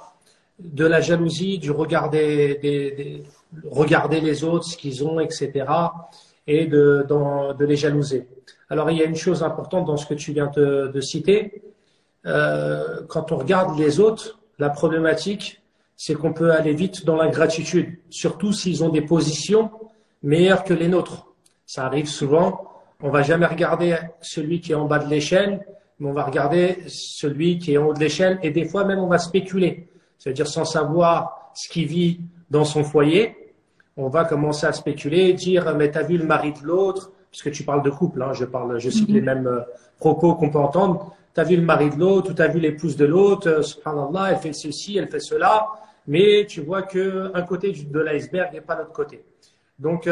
Speaker 1: de la jalousie, du regarder les autres, ce qu'ils ont, etc. et de les jalouser. Alors, il y a une chose importante dans ce que tu viens de citer. Quand on regarde les autres, la problématique, c'est qu'on peut aller vite dans l'ingratitude, surtout s'ils ont des positions meilleures que les nôtres. Ça arrive souvent. On va jamais regarder celui qui est en bas de l'échelle, mais on va regarder celui qui est en haut de l'échelle, et des fois même on va spéculer. C'est-à-dire sans savoir ce qu'il vit dans son foyer, on va commencer à spéculer, dire mais t'as vu le mari de l'autre, puisque tu parles de couple, hein, je cite les mêmes propos qu'on peut entendre. T'as vu le mari de l'autre, ou t'as vu l'épouse de l'autre, subhanallah, elle fait ceci, elle fait cela, mais tu vois que un côté de l'iceberg et pas l'autre côté. Donc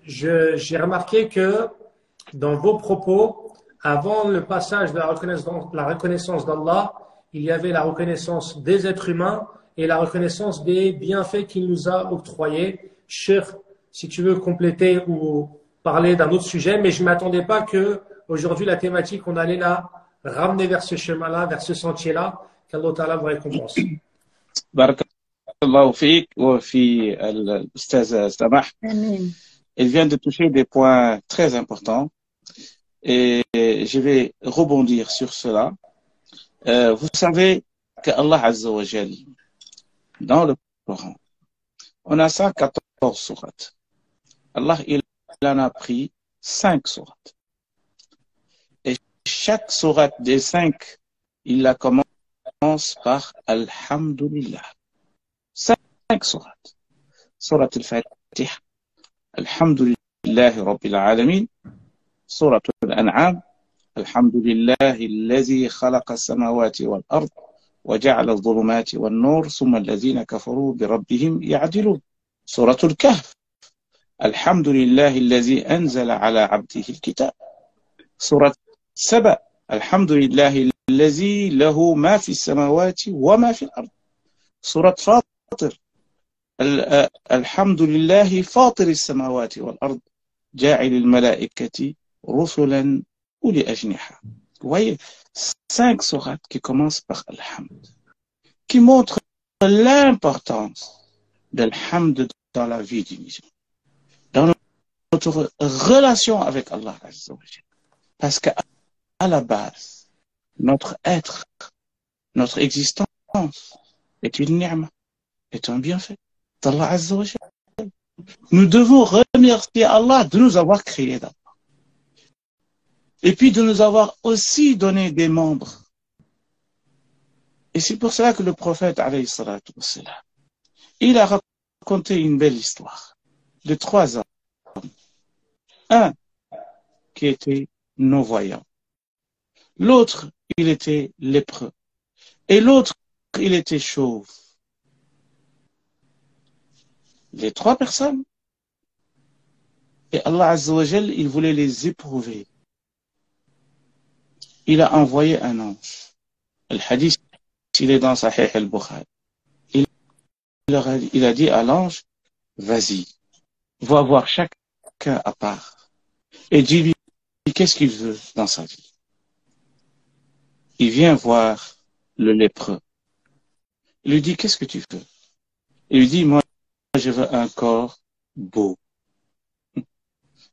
Speaker 1: j'ai remarqué que dans vos propos, avant le passage de la reconnaissance d'Allah, il y avait la reconnaissance des êtres humains et la reconnaissance des bienfaits qu'il nous a octroyés. Cheikh, si tu veux compléter ou parler d'un autre sujet, mais je ne m'attendais pas que aujourd'hui la thématique, on allait la ramener vers ce chemin-là, vers ce sentier-là, qu'Allah Ta'ala vous récompense.
Speaker 2: Barakallahu fiik wa fi al-Ustaz Samah. Il vient de toucher des points très importants et je vais rebondir sur cela. Vous savez que Allah Azza wa Jal, dans le Coran, on a 114 sourates. Allah, il en a pris 5 sourates. Et chaque sourate des 5, il la commence par Alhamdulillah. 5 sourates. Surat al-Fatiha. Alhamdulillahi Rabbil Alamin. Surat al-An'am. Alhamdulillahi allazi khalaqa as-samawati wal-ard. وجعل الظلمات والنور ثم الذين كفروا بربهم يعدلون. سورة الكهف. الحمد لله الذي أنزل على عبده الكتاب. سورة سبأ. الحمد لله الذي له ما في السماوات وما في الأرض. سورة فاطر. الحمد لله فاطر السماوات والأرض جاعل الملائكة رسلا أولي أجنحة. Vous voyez, 5 sourates qui commencent par Alhamd, qui montrent l'importance de l'Alhamd dans la vie du musulman, dans notre relation avec Allah Azza wa Jalla. Parce qu'à la base, notre être, notre existence est une ni'ma, est un bienfait d'Allah Azza wa Jalla. Nous devons remercier Allah de nous avoir créés d'abord. Et puis de nous avoir aussi donné des membres. Et c'est pour cela que le prophète, alayhi salatu wassalam, il a raconté une belle histoire de 3 hommes. Un qui était non-voyant. L'autre, il était lépreux. Et l'autre, il était chauve. Les 3 personnes. Et Allah Azza wa Jal, il voulait les éprouver. Il a envoyé un ange. Le hadith, il est dans Sahih al-Bukhari. Il a dit à l'ange, vas-y, va voir chacun à part. Et dis-lui, qu'est-ce qu'il veut dans sa vie. Il vient voir le lépreux. Il lui dit, qu'est-ce que tu veux? Il lui dit, moi, je veux un corps beau.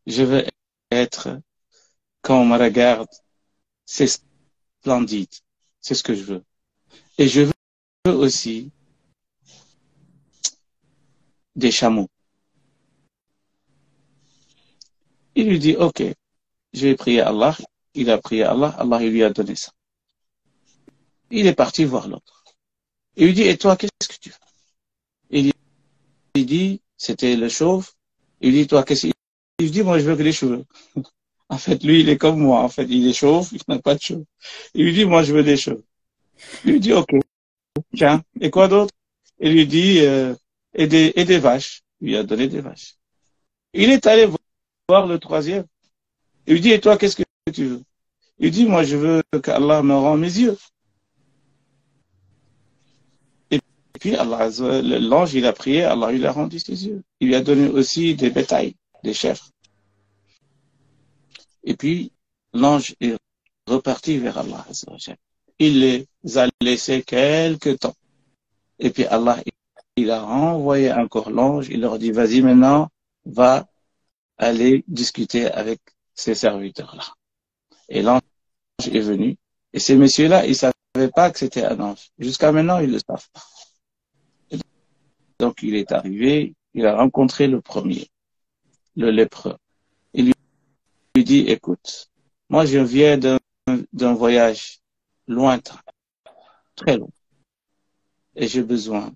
Speaker 2: Je veux être, quand on me regarde, c'est splendide, c'est ce que je veux. Et je veux aussi des chameaux. Il lui dit, ok, je vais prier Allah. Il a prié Allah, Allah il lui a donné ça. Il est parti voir l'autre. Il lui dit, et toi, qu'est-ce que tu veux? Il dit, c'était le chauve. Il lui dit, toi, qu'est-ce que il lui dit, moi, je veux que les cheveux. En fait, lui, il est comme moi. En fait, il est chauve, il n'a pas de cheveux. Il lui dit, moi, je veux des cheveux. Il lui dit, ok, tiens, et quoi d'autre? Il lui dit, et des vaches. lui a donné des vaches. Il est allé voir le troisième. Il lui dit, et toi, qu'est-ce que tu veux? Il dit, moi, je veux qu'Allah me rende mes yeux. Et puis, l'ange, il a prié, Allah lui a rendu ses yeux. Il lui a donné aussi des bétails, des chèvres. Et puis, l'ange est reparti vers Allah. Il les a laissés quelque temps. Et puis, Allah, il a renvoyé encore l'ange. Il leur dit, vas-y maintenant, va aller discuter avec ces serviteurs-là. Et l'ange est venu. Et ces messieurs-là, ils ne savaient pas que c'était un ange. Jusqu'à maintenant, ils ne le savent pas. Et donc, il est arrivé, il a rencontré le premier, le lépreux. Il lui dit, écoute, moi, je viens d'un voyage lointain, très long. Et j'ai besoin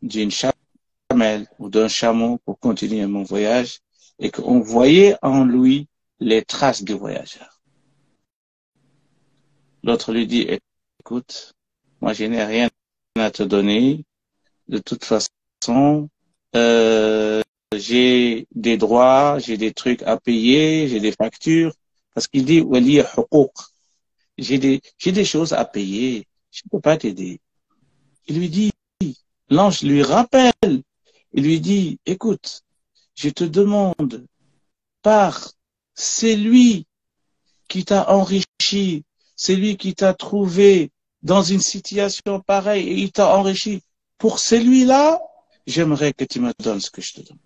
Speaker 2: d'une chamelle ou d'un chameau pour continuer mon voyage et qu'on voyait en lui les traces du voyageur. L'autre lui dit, écoute, moi je n'ai rien à te donner. De toute façon, j'ai des droits, j'ai des trucs à payer, j'ai des factures. Parce qu'il dit, wali huquq. J'ai des choses à payer. Je ne peux pas t'aider. Il lui dit, l'ange lui rappelle. Il lui dit, écoute, je te demande par celui qui t'a enrichi, celui qui t'a trouvé dans une situation pareille et il t'a enrichi. Pour celui-là, j'aimerais que tu me donnes ce que je te donne.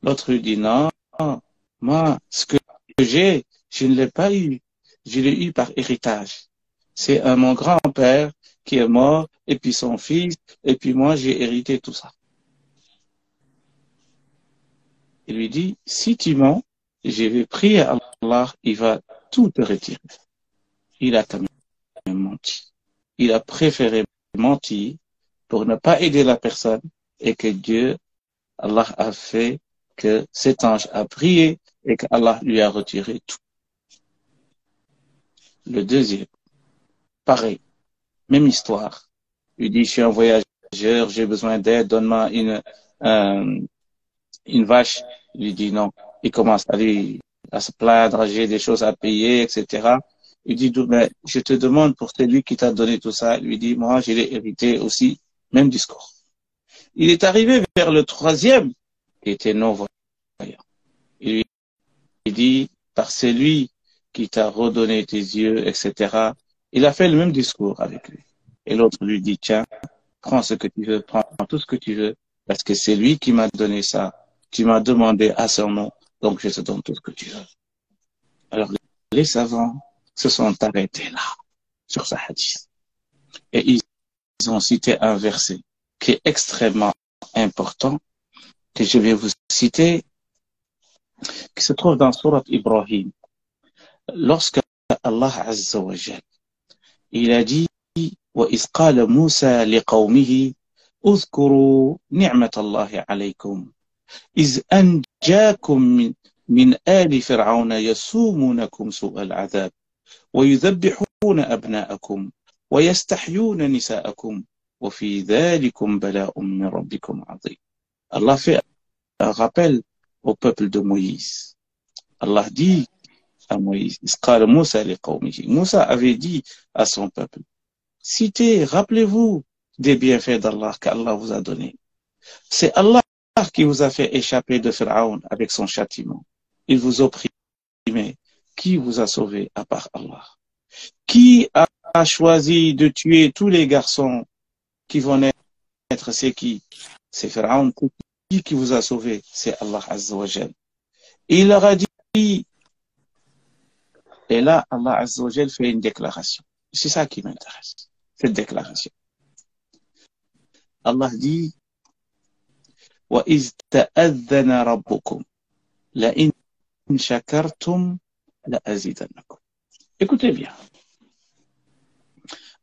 Speaker 2: L'autre lui dit, non, moi, ce que j'ai, je ne l'ai pas eu. Je l'ai eu par héritage. C'est mon grand-père qui est mort, et puis son fils, et puis moi, j'ai hérité tout ça. Il lui dit, si tu mens, je vais prier à Allah, il va tout te retirer. Il a quand même menti. Il a préféré mentir pour ne pas aider la personne et que Dieu, Allah a fait que cet ange a prié et qu'Allah lui a retiré tout. Le deuxième, pareil, même histoire. Il dit, je suis un voyageur, j'ai besoin d'aide, donne-moi une vache. Il lui dit non. Il commence à se plaindre, j'ai des choses à payer, etc. Il dit, mais je te demande pour celui qui t'a donné tout ça. Il lui dit, moi, je l'ai hérité aussi. Même discours. Il est arrivé vers le troisième, qui était non-voyant. Il lui dit, par celui qui t'a redonné tes yeux, etc. Il a fait le même discours avec lui. Et l'autre lui dit, tiens, prends ce que tu veux, prends tout ce que tu veux, parce que c'est lui qui m'a donné ça. Tu m'as demandé à son nom, donc je te donne tout ce que tu veux. Alors, les savants se sont arrêtés là, sur ce hadith. Et ils ont cité un verset qui est extrêmement important, que je vais vous citer, qui se trouve dans Surat Ibrahim. Lorsque Allah Azza wa Jal, il a dit, وَإِذْ قَالَ مُوسَى لِقَوْمِهِ اذْكُرُوا نِعْمَةَ اللَّهِ عَلَيْكُمْ إِذْ أَنْجَاكُمْ من آل فرعون يسومونكم سوء العذاب ويذبحون أبناءكم ويستحيون نساءكم وفي ذلكم بلاء من ربكم عظيم. Allah fait un rappel au peuple de Moïse. Allah dit à Moïse, قال موسى لقومه. Moussa avait dit à son peuple, citez, rappelez-vous des bienfaits d'Allah qu'Allah vous a donnés. C'est Allah qui vous a fait échapper de Pharaon avec son châtiment. Il vous opprimait. Qui vous a sauvé à part Allah? Qui a choisi de tuer tous les garçons qui vont naître? C'est qui? C'est Pharaon. Qui vous a sauvé? C'est Allah Azza wa Jal. Il leur a dit, et là, Allah Azza wa Jal fait une déclaration. C'est ça qui m'intéresse, cette déclaration. Allah dit, وَإِذْ تَأَذَّنَ رَبُّكُمْ لَإِنْ شَكَرْتُمْ لَأَزِيدَنَّكُمْ. Écoutez bien.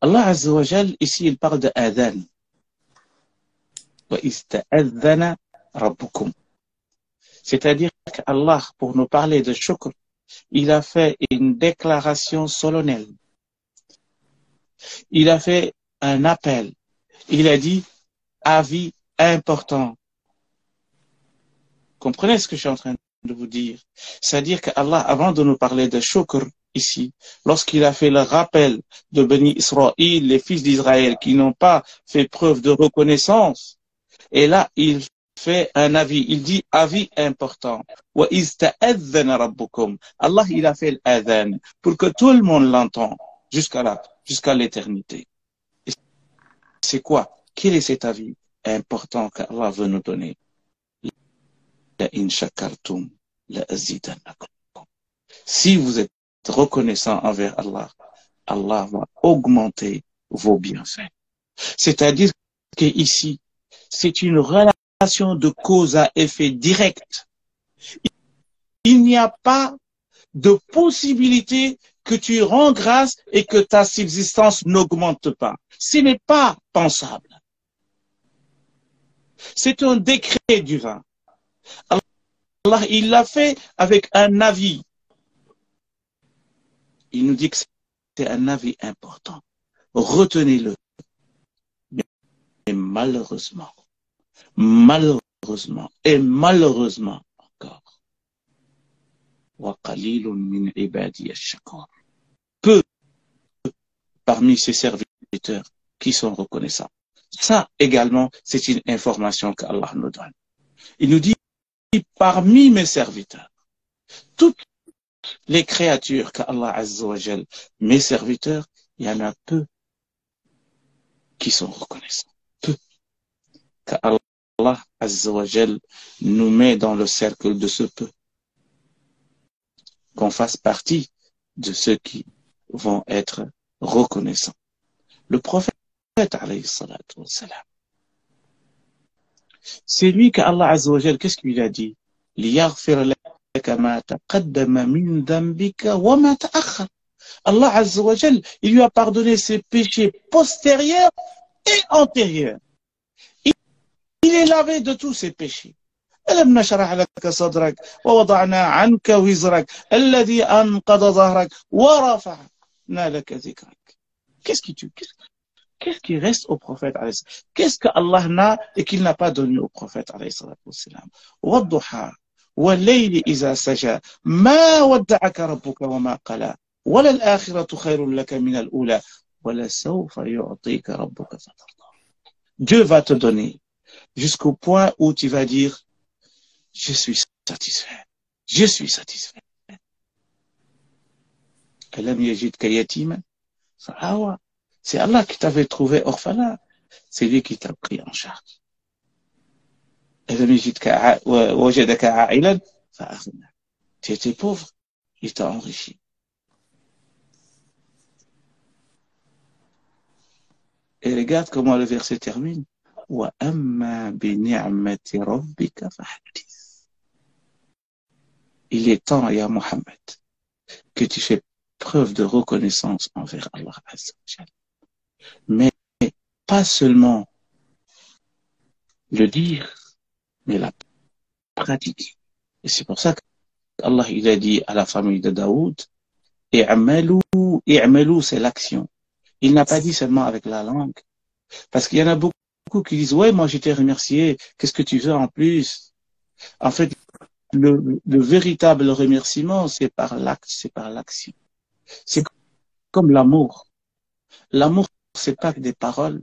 Speaker 2: Allah Azza wa Jal, ici, il parle de adhan. وَإِذْ تَأَذَّنَ رَبُّكُمْ. C'est-à-dire qu'Allah, pour nous parler de shukr, il a fait une déclaration solennelle. Il a fait un appel. Il a dit, avis important. comprenez ce que je suis en train de vous dire? C'est-à-dire qu'Allah, avant de nous parler de shukr ici, lorsqu'il a fait le rappel de Bani Israël, les fils d'Israël qui n'ont pas fait preuve de reconnaissance, et là, il fait un avis, il dit avis important. وَإِذْ تَأَذَّنَ رَبُّكُمْ. Allah, il a fait l'adhan pour que tout le monde l'entende jusqu'à là, jusqu'à l'éternité. Et c'est quoi? Quel est cet avis important qu'Allah veut nous donner? لَإِنْ شَكَرْتُمْ لَأَزِيدَنَّكُمْ. Si vous êtes reconnaissant envers Allah, Allah va augmenter vos bienfaits. C'est-à-dire qu'ici, c'est une relation de cause à effet direct. Il n'y a pas de possibilité que tu rends grâce et que ta subsistance n'augmente pas. Ce n'est pas pensable. C'est un décret divin. Allah, il l'a fait avec un avis. Il nous dit que c'est un avis important. Retenez-le. Mais malheureusement et malheureusement encore, وَقَلِيلٌ مِّنْ عِبَادِيَ الشَّكُورِ. Peu parmi ses serviteurs qui sont reconnaissants. Ça également, c'est une information qu'Allah nous donne. Il nous dit, parmi mes serviteurs, toutes les créatures qu'Allah Azza wa Jal, mes serviteurs, il y en a peu qui sont reconnaissants. Peu. qu'Allah Azza wa Jal nous met dans le cercle de ce peu. Qu'on fasse partie de ceux qui vont être reconnaissants. Le prophète, alayhi salatu wa salam, c'est lui qu'Allah Azza wa Jal, qu'est-ce qu'il lui a dit? لِيَغْفِرْ لَكَ مَا تَقَدَّمَ مِنْ ذَنْبِكَ وَمَا تَأَخَّرَ. Allah Azza wa Jal, il lui a pardonné ses péchés postérieurs et antérieurs. Il est lavé de tous ses péchés. ألم نشرح لك صدرك ووضعنا عنك وزرك الذي أنقض ظهرك ورفعنا لك ذكرك. Qu'est-ce qui reste au prophète? Qu'est-ce que Allah n'a et qu'il n'a pas donné au prophète? والضحى والليل إذا سجى ما ودعك ربك وما قلى وللآخرة خير لك من الأولى ولسوف يعطيك ربك فترضى. Dieu va te donner jusqu'au point où tu vas dire je suis satisfait. Je suis satisfait. ألم يجدك يتيما فآوى. C'est Allah qui t'avait trouvé orphelin. C'est lui qui t'a pris en charge. ألم يجدك وجدك عائلا فأغنى. Tu étais pauvre, il t'a enrichi. Et regarde comment le verset termine. وأما بنعمة ربك فحدث. Il est temps, ya Mohammed, que tu fais preuve de reconnaissance envers Allah Azza wa Jal. Mais pas seulement le dire, mais la pratiquer. Et c'est pour ça qu'Allah il a dit à la famille de Daoud, i'malu, c'est l'action. Il n'a pas dit seulement avec la langue. Parce qu'il y en a beaucoup qui disent, ouais, moi j'étais remercié, qu'est-ce que tu veux en plus? En fait, le véritable remerciement, c'est par l'acte, c'est par l'action. C'est comme l'amour. L'amour, c'est pas que des paroles.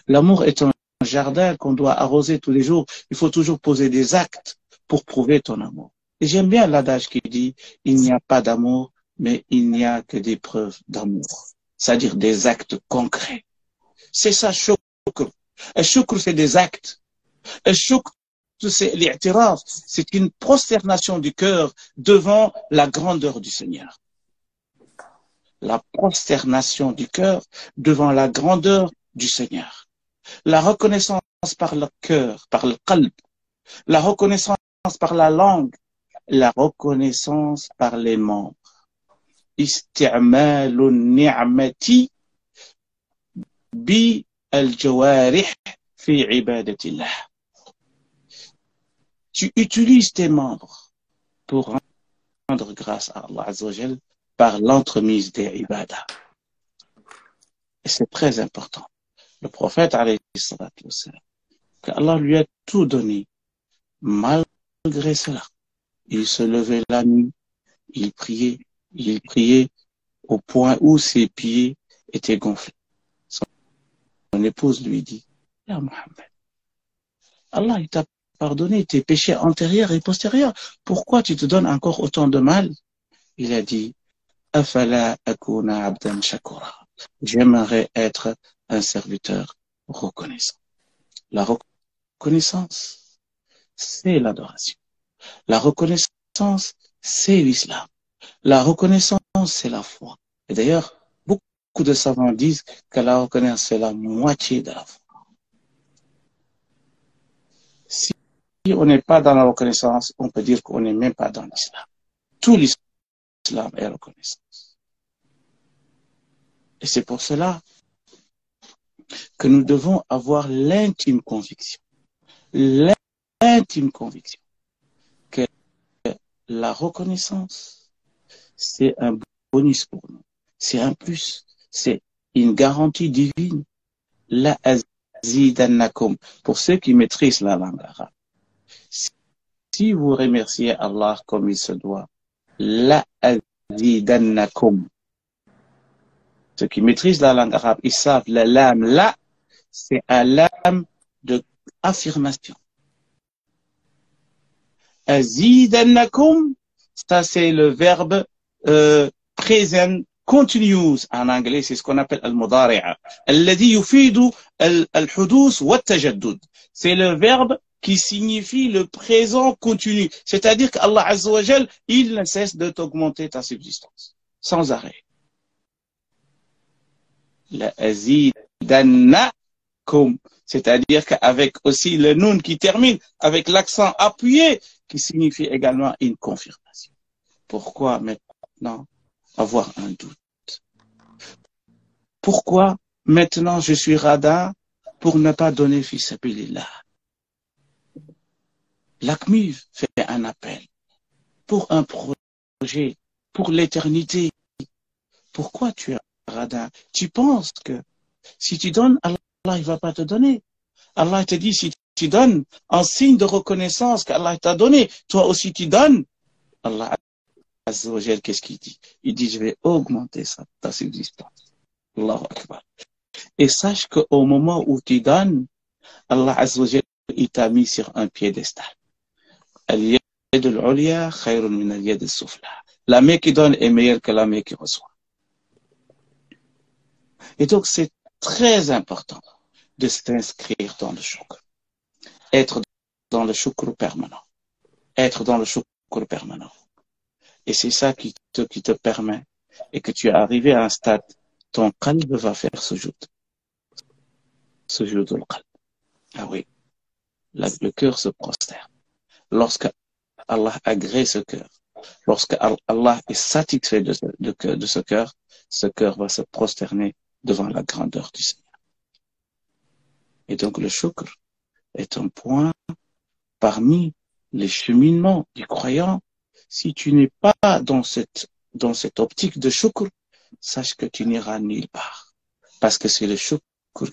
Speaker 2: L'amour est un jardin qu'on doit arroser tous les jours. Il faut toujours poser des actes pour prouver ton amour. Et j'aime bien l'adage qui dit, il n'y a pas d'amour, mais il n'y a que des preuves d'amour. C'est-à-dire des actes concrets. C'est ça, shukr. Et shukr, c'est des actes. Et shukr, c'est l'i'tiraf, c'est une prosternation du cœur devant la grandeur du Seigneur. La prosternation du cœur devant la grandeur du Seigneur. La reconnaissance par le cœur, par le qalb. La reconnaissance par la langue. La reconnaissance par les membres. Isti'malu ni'mati bi al-jawarih fi ibadatillah. Tu utilises tes membres pour rendre grâce à Allah Azza wa Jal par l'entremise des ibadah. Et c'est très important. Le prophète, alayhi salatu wassalam, qu'Allah lui a tout donné, malgré malgré cela, il se levait la nuit, il priait au point où ses pieds étaient gonflés. Son épouse lui dit, Ya Mohammed, Allah il t'a pardonné tes péchés antérieurs et postérieurs. Pourquoi tu te donnes encore autant de mal? Il a dit, Afala akuna abdan shakura. J'aimerais être un serviteur reconnaissant. La reconnaissance, c'est l'adoration. La reconnaissance, c'est l'islam. La reconnaissance, c'est la foi. Et d'ailleurs, beaucoup de savants disent que la reconnaissance, c'est la moitié de la foi. Si on n'est pas dans la reconnaissance, on peut dire qu'on n'est même pas dans l'islam. Tout l'islam est reconnaissance. Et c'est pour cela que nous devons avoir l'intime conviction que la reconnaissance, c'est un bonus pour nous. C'est un plus. C'est une garantie divine. La azidannakum. Pour ceux qui maîtrisent la langue arabe. Si vous remerciez Allah comme il se doit, la azidannakum. Ceux qui maîtrisent la langue arabe, ils savent la lam la, c'est un lam de affirmation. Azidannakum, ça c'est le verbe present continuous en anglais, c'est ce qu'on appelle al-mudari'a. Alladhi yufidu al-hudus wa tajaddud. C'est le verbe qui signifie le présent continu. C'est-à-dire qu'Allah Azza wa Jal, il ne cesse de t'augmenter ta subsistance. Sans arrêt. La azidannakum. C'est-à-dire qu'avec aussi le nun qui termine avec l'accent appuyé, qui signifie également une confirmation. Pourquoi maintenant avoir un doute? Pourquoi maintenant je suis radin pour ne pas donner fi sabilillah? L'ACMIV fait un appel pour un projet, pour l'éternité. Pourquoi tu es radin? Tu penses que si tu donnes, Allah il va pas te donner. Allah te dit, si tu donnes en signe de reconnaissance qu'Allah t'a donné, toi aussi tu donnes. Allah Azza wa Jal, qu'est-ce qu'il dit? Il dit, je vais augmenter ta subsistance. Allahu Akbar. Et sache qu'au moment où tu donnes, Allah Azza wa Jal, il t'a mis sur un piédestal. Al-yad al-ulya khayrun min al-yad al-sufla. La main qui donne est meilleure que la main qui reçoit. Et donc, c'est très important de s'inscrire dans le shukr. Être dans le shukr permanent. Être dans le shukr permanent. Et c'est ça qui te permet, et que tu es arrivé à un stade, ton qalb va faire sujoud. Sujoud al-qalb. Ah oui. Le cœur se prosterne. Lorsque Allah agrée ce cœur, lorsque Allah est satisfait de ce cœur va se prosterner devant la grandeur du Seigneur. Et donc le shukr est un point parmi les cheminements du croyant. Si tu n'es pas dans cette optique de shukr, sache que tu n'iras nulle part. Parce que c'est le shukr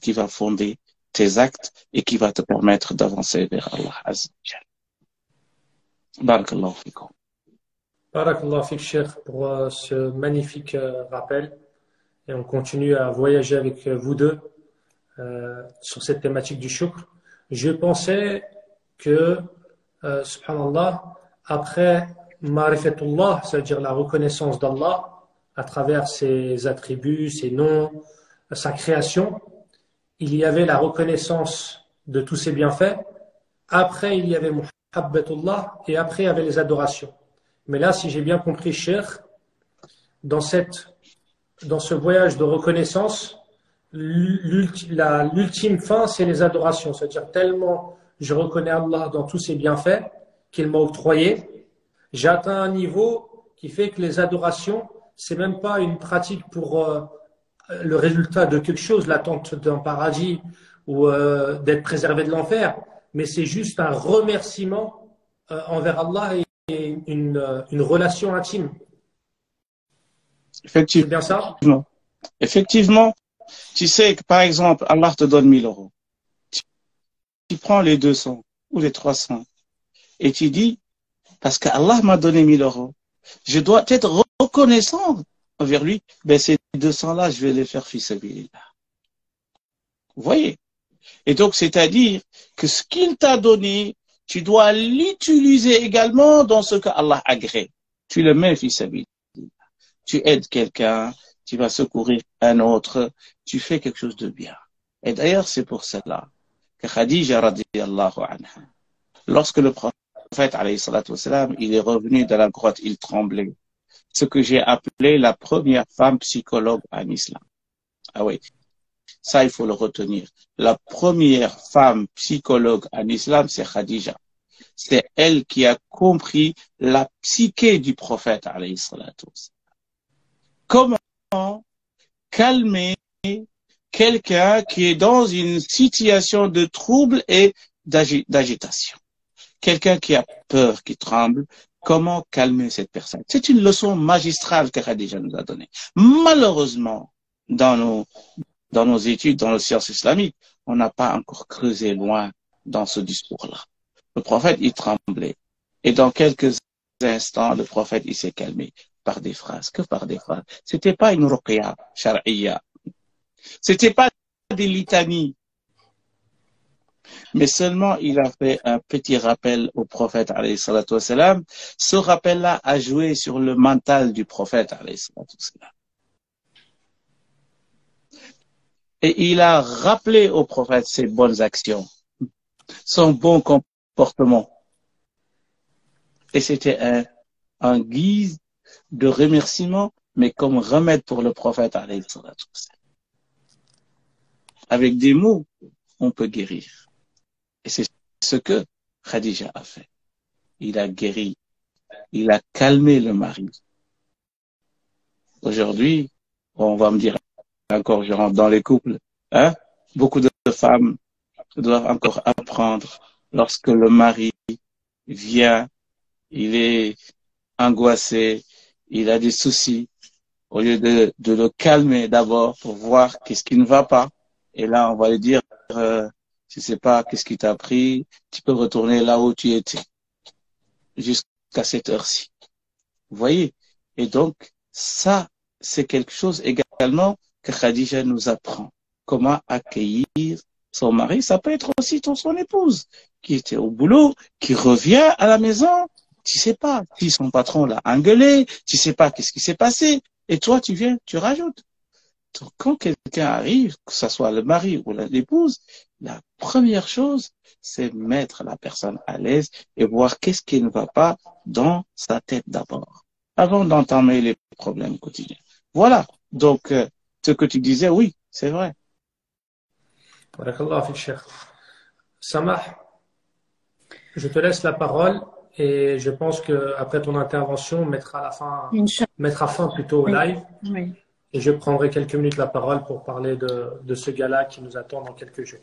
Speaker 2: qui va fonder tes actes et qui va te permettre d'avancer vers Allah Azza wa Jal. Barakallahu fikum.
Speaker 1: Barakallahu fik, Cheikh, pour ce magnifique rappel. Et on continue à voyager avec vous deux sur cette thématique du shukr. Je pensais que, subhanallah, après Ma'rifatullah, c'est-à-dire la reconnaissance d'Allah à travers ses attributs, ses noms, sa création, il y avait la reconnaissance de tous ses bienfaits. Après, il y avait Muhabbatullah et après, il y avait les adorations. Mais là, si j'ai bien compris, Cheikh, dans ce voyage de reconnaissance, l'ultime fin, c'est les adorations. C'est-à-dire tellement je reconnais Allah dans tous ses bienfaits qu'il m'a octroyé, j'ai atteint un niveau qui fait que les adorations, c'est même pas une pratique pour le résultat de quelque chose, l'attente d'un paradis ou d'être préservé de l'enfer, mais c'est juste un remerciement envers Allah et une relation intime.
Speaker 2: Effectivement.
Speaker 1: C'est bien ça?
Speaker 2: Effectivement. Tu sais que, par exemple, Allah te donne 1000 euros. Tu prends les 200 ou les 300 et tu dis, parce qu'Allah m'a donné 1000 euros, je dois être reconnaissant envers lui, ben ces 200-là, je vais les faire fi sabilillah. Vous voyez? Et donc, c'est-à-dire que ce qu'il t'a donné, tu dois l'utiliser également dans ce que Allah agrée. Tu le mets fi sabilillah. Tu aides quelqu'un, tu vas secourir un autre, tu fais quelque chose de bien. Et d'ailleurs, c'est pour cela que Khadija radiyallahu anha, lorsque le prophète alayhi salatu wassalam, il est revenu de la grotte, il tremblait. Ce que j'ai appelé la première femme psychologue en islam. Ah oui, ça il faut le retenir. La première femme psychologue en islam, c'est Khadija. C'est elle qui a compris la psyché du prophète alayhi salatu wassalam. Comment calmer quelqu'un qui est dans une situation de trouble et d'agitation. Quelqu'un qui a peur, qui tremble, comment calmer cette personne? C'est une leçon magistrale que Khadija nous a donnée. Malheureusement, dans nos études, dans les sciences islamiques, on n'a pas encore creusé loin dans ce discours-là. Le prophète, il tremblait. Et dans quelques instants, le prophète, il s'est calmé par des phrases. Que par des phrases? C'était pas une ruqya shar'iyya. C'était pas des litanies. Mais seulement il a fait un petit rappel au prophète alayhi salatu wassalam. Ce rappel-là a joué sur le mental du prophète alayhi salatu wassalam. Et il a rappelé au prophète ses bonnes actions, son bon comportement. Et c'était un guise de remerciement, mais comme remède pour le prophète alayhi salatu wassalam. Avec des mots, on peut guérir. Et c'est ce que Khadija a fait. Il a guéri. Il a calmé le mari. Aujourd'hui, on va me dire encore, je rentre dans les couples, hein? Beaucoup de femmes doivent encore apprendre lorsque le mari vient, il est angoissé, il a des soucis, au lieu de le calmer d'abord pour voir qu'est-ce qui ne va pas. Et là, on va lui dire, je sais pas qu'est-ce qui t'a pris, tu peux retourner là où tu étais, jusqu'à cette heure-ci. Vous voyez? Et donc, ça, c'est quelque chose également que Khadija nous apprend. Comment accueillir son mari. Ça peut être aussi son épouse, qui était au boulot, qui revient à la maison. Tu sais pas si son patron l'a engueulé, tu sais pas qu'est-ce qui s'est passé. Et toi, tu viens, tu rajoutes. Donc, quand quelqu'un arrive, que ce soit le mari ou l'épouse, la première chose, c'est mettre la personne à l'aise et voir qu'est-ce qui ne va pas dans sa tête d'abord, avant d'entamer les problèmes quotidiens. Voilà. Donc, ce que tu disais, oui, c'est vrai.
Speaker 1: Barakallahu fik, Cheikh. Samah, je te laisse la parole et je pense qu'après ton intervention, on mettra fin plutôt au live.
Speaker 3: Oui.
Speaker 1: Et je prendrai quelques minutes la parole pour parler de ce gala qui nous attend dans quelques jours.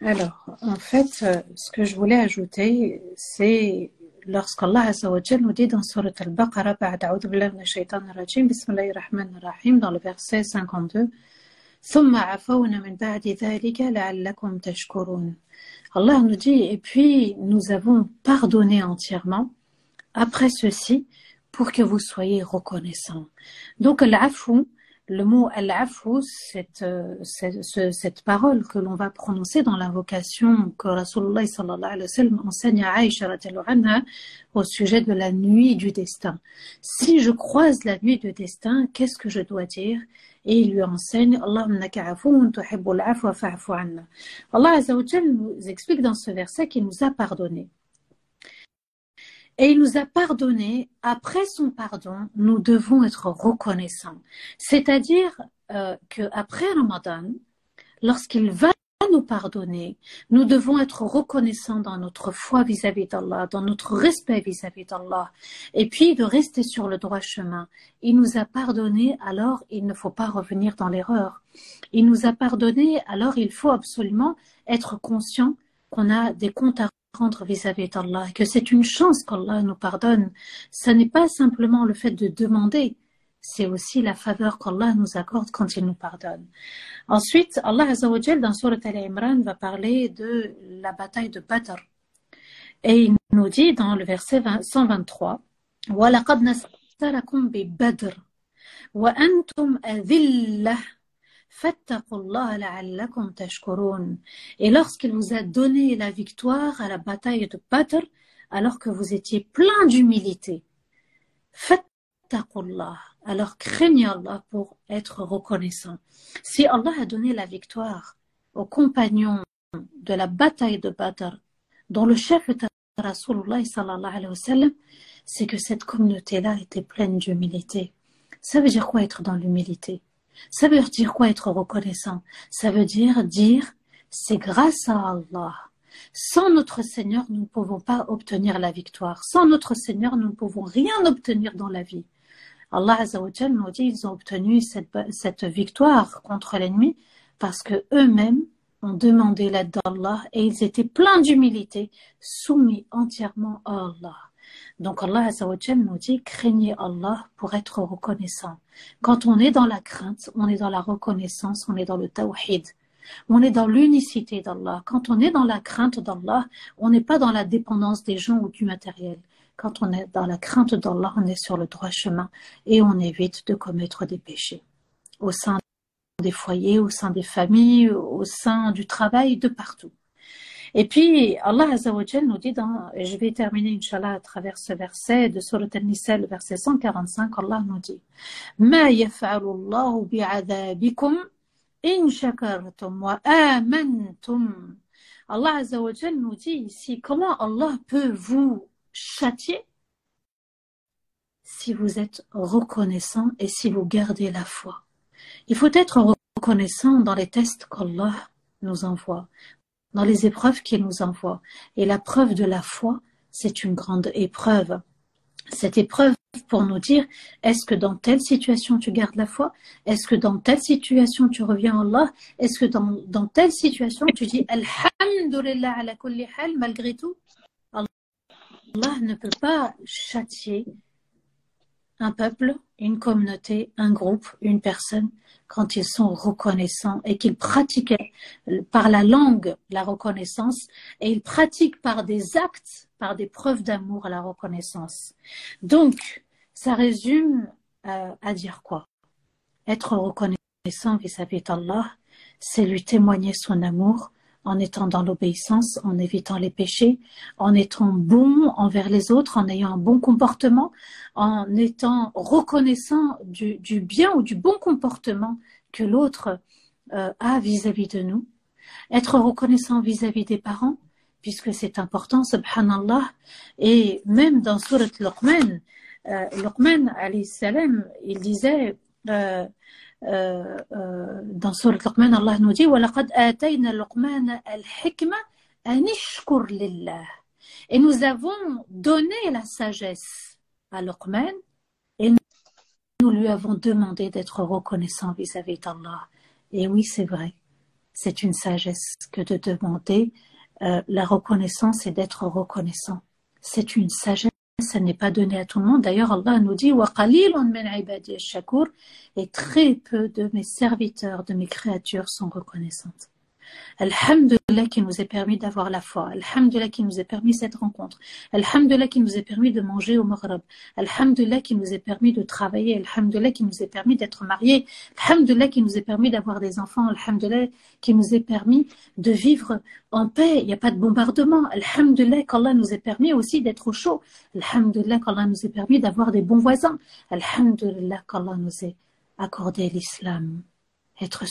Speaker 3: Alors, en fait, ce que je voulais ajouter, c'est lorsqu'Allah Azza wa Jal nous dit dans Surat Al-Baqarah, A'udhu billahi minash shaitanir rajim, Bismillahir Rahmanir Rahim, dans le verset 52, Thumma afawna min ba'di dhalika la'allakum tashkurun. Allah nous dit, et puis nous avons pardonné entièrement après ceci, pour que vous soyez reconnaissants. Donc, al-afou, le mot al-afou, cette parole que l'on va prononcer dans l'invocation que Rasulullah sallallahu alayhi wa sallam enseigne à Aïcha radhiyallahu anha au sujet de la nuit du destin. Si je croise la nuit du destin, qu'est-ce que je dois dire? Et il lui enseigne Allahumma innaka afoun tuhibbul afwa fa'fu anna. Allah Azza wa Jalla nous explique dans ce verset qu'il nous a pardonné. Et il nous a pardonné. Après son pardon, nous devons être reconnaissants. C'est-à-dire qu'après Ramadan, lorsqu'il va nous pardonner, nous devons être reconnaissants dans notre foi vis-à-vis d'Allah, dans notre respect vis-à-vis d'Allah, et puis de rester sur le droit chemin. Il nous a pardonné, alors il ne faut pas revenir dans l'erreur. Il nous a pardonné, alors il faut absolument être conscient qu'on a des comptes à rendre vis-à-vis d'Allah, que c'est une chance qu'Allah nous pardonne. Ce n'est pas simplement le fait de demander, c'est aussi la faveur qu'Allah nous accorde quand il nous pardonne. Ensuite, Allah Azza wa Jal dans Surat Al-Imran va parler de la bataille de Badr. Et il nous dit dans le verset 123, وَلَقَدْ نَصَرَكُمْ بِبَدْرٍ وَأَنْتُمْ أَذِلَّةٌ فَاتَّقُوا اللَّهَ لَعَلَّكُمْ تَشْكُرُونَ. Et lorsqu'il vous a donné la victoire à la bataille de Badr, alors que vous étiez plein d'humilité, fattaqullah, alors craignez Allah pour être reconnaissant. Si Allah a donné la victoire aux compagnons de la bataille de Badr, dont le chef était Rasulullah sallallahu alayhi wa sallam, c'est que cette communauté-là était pleine d'humilité. Ça veut dire quoi être dans l'humilité? Ça veut dire quoi être reconnaissant? Ça veut dire c'est grâce à Allah. Sans notre Seigneur, nous ne pouvons pas obtenir la victoire. Sans notre Seigneur, nous ne pouvons rien obtenir dans la vie. Allah Azza wa Jal nous dit ils ont obtenu cette victoire contre l'ennemi parce que eux-mêmes ont demandé l'aide d'Allah et ils étaient pleins d'humilité, soumis entièrement à Allah. Donc Allah Azza wa Jal nous dit craignez Allah pour être reconnaissant. Quand on est dans la crainte, on est dans la reconnaissance, on est dans le tawhid. On est dans l'unicité d'Allah. Quand on est dans la crainte d'Allah, on n'est pas dans la dépendance des gens ou du matériel. Quand on est dans la crainte d'Allah, on est sur le droit chemin et on évite de commettre des péchés. Au sein des foyers, au sein des familles, au sein du travail, de partout. Et puis, Allah Azza wa Jal nous dit et je vais terminer, Inch'Allah, à travers ce verset de Surat An-Nisa, le verset 145, Allah nous dit « Ma yaf'alu Allahu bi'adhabikum in shakartum wa amantum » Allah Azza wa Jal nous dit ici, comment Allah peut vous châtier si vous êtes reconnaissant et si vous gardez la foi. Il faut être reconnaissant dans les tests qu'Allah nous envoie, dans les épreuves qu'il nous envoie. Et la preuve de la foi, c'est une grande épreuve. Cette épreuve pour nous dire, est-ce que dans telle situation tu gardes la foi? Est-ce que dans telle situation tu reviens à Allah? Est-ce que dans telle situation tu dis Alhamdulillah ala kulli hal malgré tout? Allah ne peut pas châtier un peuple, une communauté, un groupe, une personne quand ils sont reconnaissants et qu'ils pratiquent par la langue la reconnaissance et ils pratiquent par des actes, par des preuves d'amour la reconnaissance. Donc, ça résume à dire quoi? Être reconnaissant vis-à-vis d'Allah, c'est lui témoigner son amour en étant dans l'obéissance, en évitant les péchés, en étant bon envers les autres, en ayant un bon comportement, en étant reconnaissant du bien ou du bon comportement que l'autre a vis-à-vis de nous. Être reconnaissant vis-à-vis des parents, puisque c'est important, subhanallah. Et même dans Surat Luqman, Luqman alayhi salam, il disait dans Surat Luqman, Allah nous dit وَلَقَدْ آتَيْنَا لُقْمَانَ الْحِكْمَةَ أَنِ اشْكُرْ لِلَّهِ. Et nous avons donné la sagesse à Luqman et nous lui avons demandé d'être reconnaissant vis-à-vis d'Allah. Et oui, c'est vrai, c'est une sagesse que de demander la reconnaissance et d'être reconnaissant. C'est une sagesse. Ça n'est pas donné à tout le monde. D'ailleurs, Allah nous dit وَقَلِيلٌ مِنْ عِبَادِيَ الشَّكُورِ. Et très peu de mes serviteurs, de mes créatures sont reconnaissantes. Alhamdulillah qui nous a permis d'avoir la foi. Alhamdulillah qui nous a permis cette rencontre. Alhamdulillah qui nous a permis de manger au Maghreb. Alhamdulillah qui nous a permis de travailler. Alhamdulillah qui nous a permis d'être mariés. Alhamdulillah qui nous a permis d'avoir des enfants. Alhamdulillah qui nous a permis de vivre en paix. Il n'y a pas de bombardement. Alhamdulillah qu'Allah nous a permis aussi d'être au chaud. Alhamdulillah qu'Allah nous a permis d'avoir des bons voisins. Alhamdulillah qu'Allah nous a accordé l'islam. Être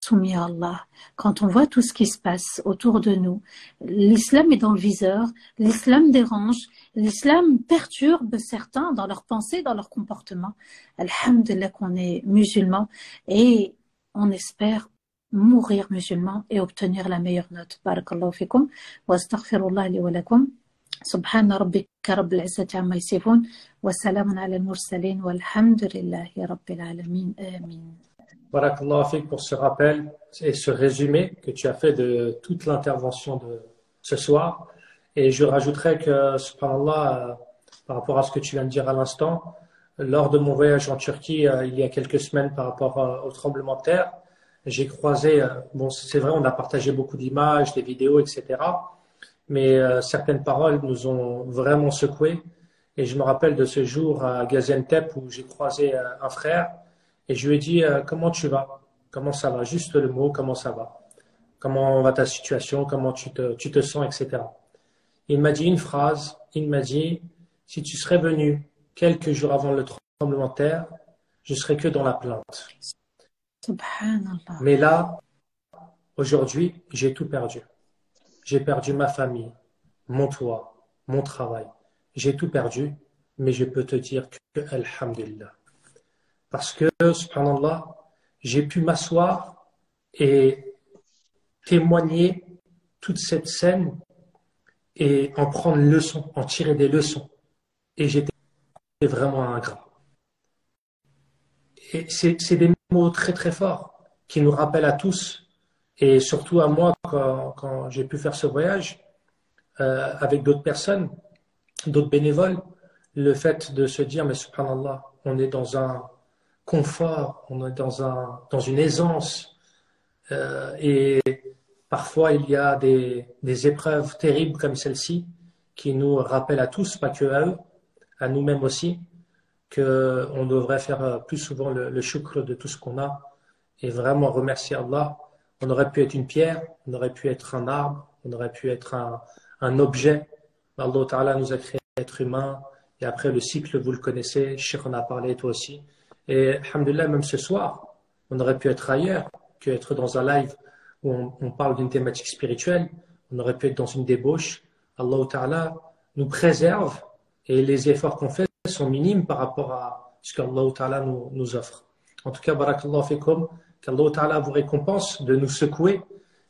Speaker 3: soumis à Allah. Quand on voit tout ce qui se passe autour de nous, l'islam est dans le viseur, l'islam dérange, l'islam perturbe certains dans leurs pensées, dans leur comportement. Alhamdulillah qu'on est musulman et on espère mourir musulman et obtenir la meilleure note. Barakallahu fikum wa astaghfirullah li wa lakum. Subhana rabbika rabbil izzati amma yasifun wa salamun ala al-mursalin walhamdulillahi rabbil alamin. Amin.
Speaker 1: Barakallahu fik pour ce rappel et ce résumé que tu as fait de toute l'intervention de ce soir. Et je rajouterais que, subhanallah, par rapport à ce que tu viens de dire à l'instant, lors de mon voyage en Turquie il y a quelques semaines par rapport au tremblement de terre, j'ai croisé, bon c'est vrai on a partagé beaucoup d'images, des vidéos, etc. Mais certaines paroles nous ont vraiment secoués. Et je me rappelle de ce jour à Gaziantep où j'ai croisé un frère et je lui ai dit comment tu vas? Comment ça va? Juste le mot, comment ça va? Comment va ta situation? Comment tu te sens, etc. Il m'a dit une phrase, il m'a dit si tu serais venu quelques jours avant le tremblement de terre, je serais que dans la plainte.
Speaker 3: Subhanallah.
Speaker 1: Mais là, aujourd'hui, j'ai tout perdu. J'ai perdu ma famille, mon toit, mon travail. J'ai tout perdu, mais je peux te dire que Alhamdulillah. Parce que, subhanallah, j'ai pu m'asseoir et témoigner toute cette scène et en prendre leçon, en tirer des leçons. Et j'étais vraiment ingrat. Et c'est des mots très très forts qui nous rappellent à tous, et surtout à moi quand j'ai pu faire ce voyage avec d'autres personnes, d'autres bénévoles, le fait de se dire, mais subhanallah, on est dans un confort, on est dans une aisance, et parfois il y a des épreuves terribles comme celle-ci qui nous rappellent à tous, pas que à eux, à nous-mêmes aussi, qu'on devrait faire plus souvent le shukr de tout ce qu'on a et vraiment remercier Allah. On aurait pu être une pierre, on aurait pu être un arbre, on aurait pu être un objet. Allah Ta'ala nous a créé être humain. Et après le cycle, vous le connaissez, Cheikh en a parlé, toi aussi. Et alhamdoulilah, même ce soir, on aurait pu être ailleurs que être dans un live où on parle d'une thématique spirituelle. On aurait pu être dans une débauche. Allah Ta'ala nous préserve et les efforts qu'on fait sont minimes par rapport à ce qu'Allah Ta'ala nous offre. En tout cas, barakallahu fikum, qu'Allah Ta'ala vous récompense de nous secouer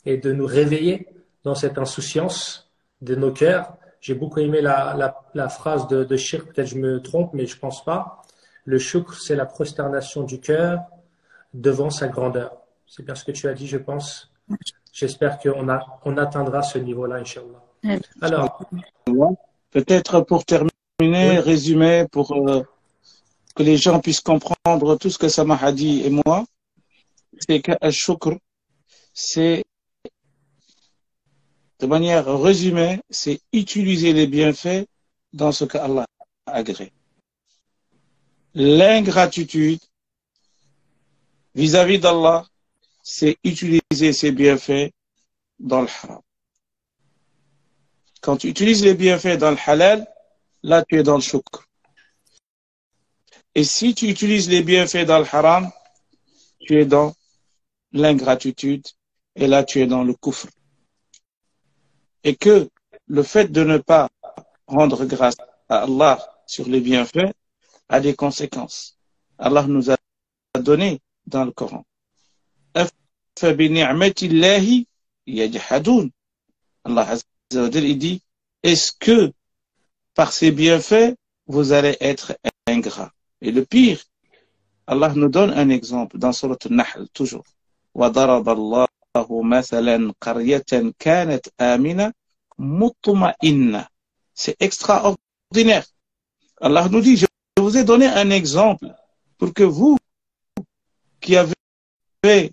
Speaker 1: et de nous réveiller dans cette insouciance de nos cœurs. J'ai beaucoup aimé la phrase de Shirk, peut-être je me trompe, mais je pense pas. Le shukr, c'est la prosternation du cœur devant sa grandeur. C'est bien ce que tu as dit, je pense. J'espère qu'on atteindra ce niveau-là, Inch'Allah. Alors,
Speaker 2: peut-être pour terminer,
Speaker 1: oui.
Speaker 2: résumer, pour que les gens puissent comprendre tout ce que Samah a dit et moi, c'est que le shukr, c'est, de manière résumée, c'est utiliser les bienfaits dans ce que Allah a agréé. L'ingratitude vis-à-vis d'Allah, c'est utiliser ses bienfaits dans le haram. Quand tu utilises les bienfaits dans le halal, là tu es dans le shukr. Et si tu utilises les bienfaits dans le haram, tu es dans l'ingratitude et là tu es dans le kufr. Et que le fait de ne pas rendre grâce à Allah sur les bienfaits a des conséquences. Allah nous a donné dans le Coran. Allah Azza wa Jalla, il dit, est-ce que par ces bienfaits vous allez être ingrats? Et le pire, Allah nous donne un exemple dans Surat An-Nahl, toujours. وَضَرَبَ اللَّهُ مَثَلًا قَرْيَةً كَانَتْ آمِنَةً مُطْمَئِنَّةً. C'est extraordinaire. Allah nous dit, je vous ai donné un exemple pour que vous, qui avez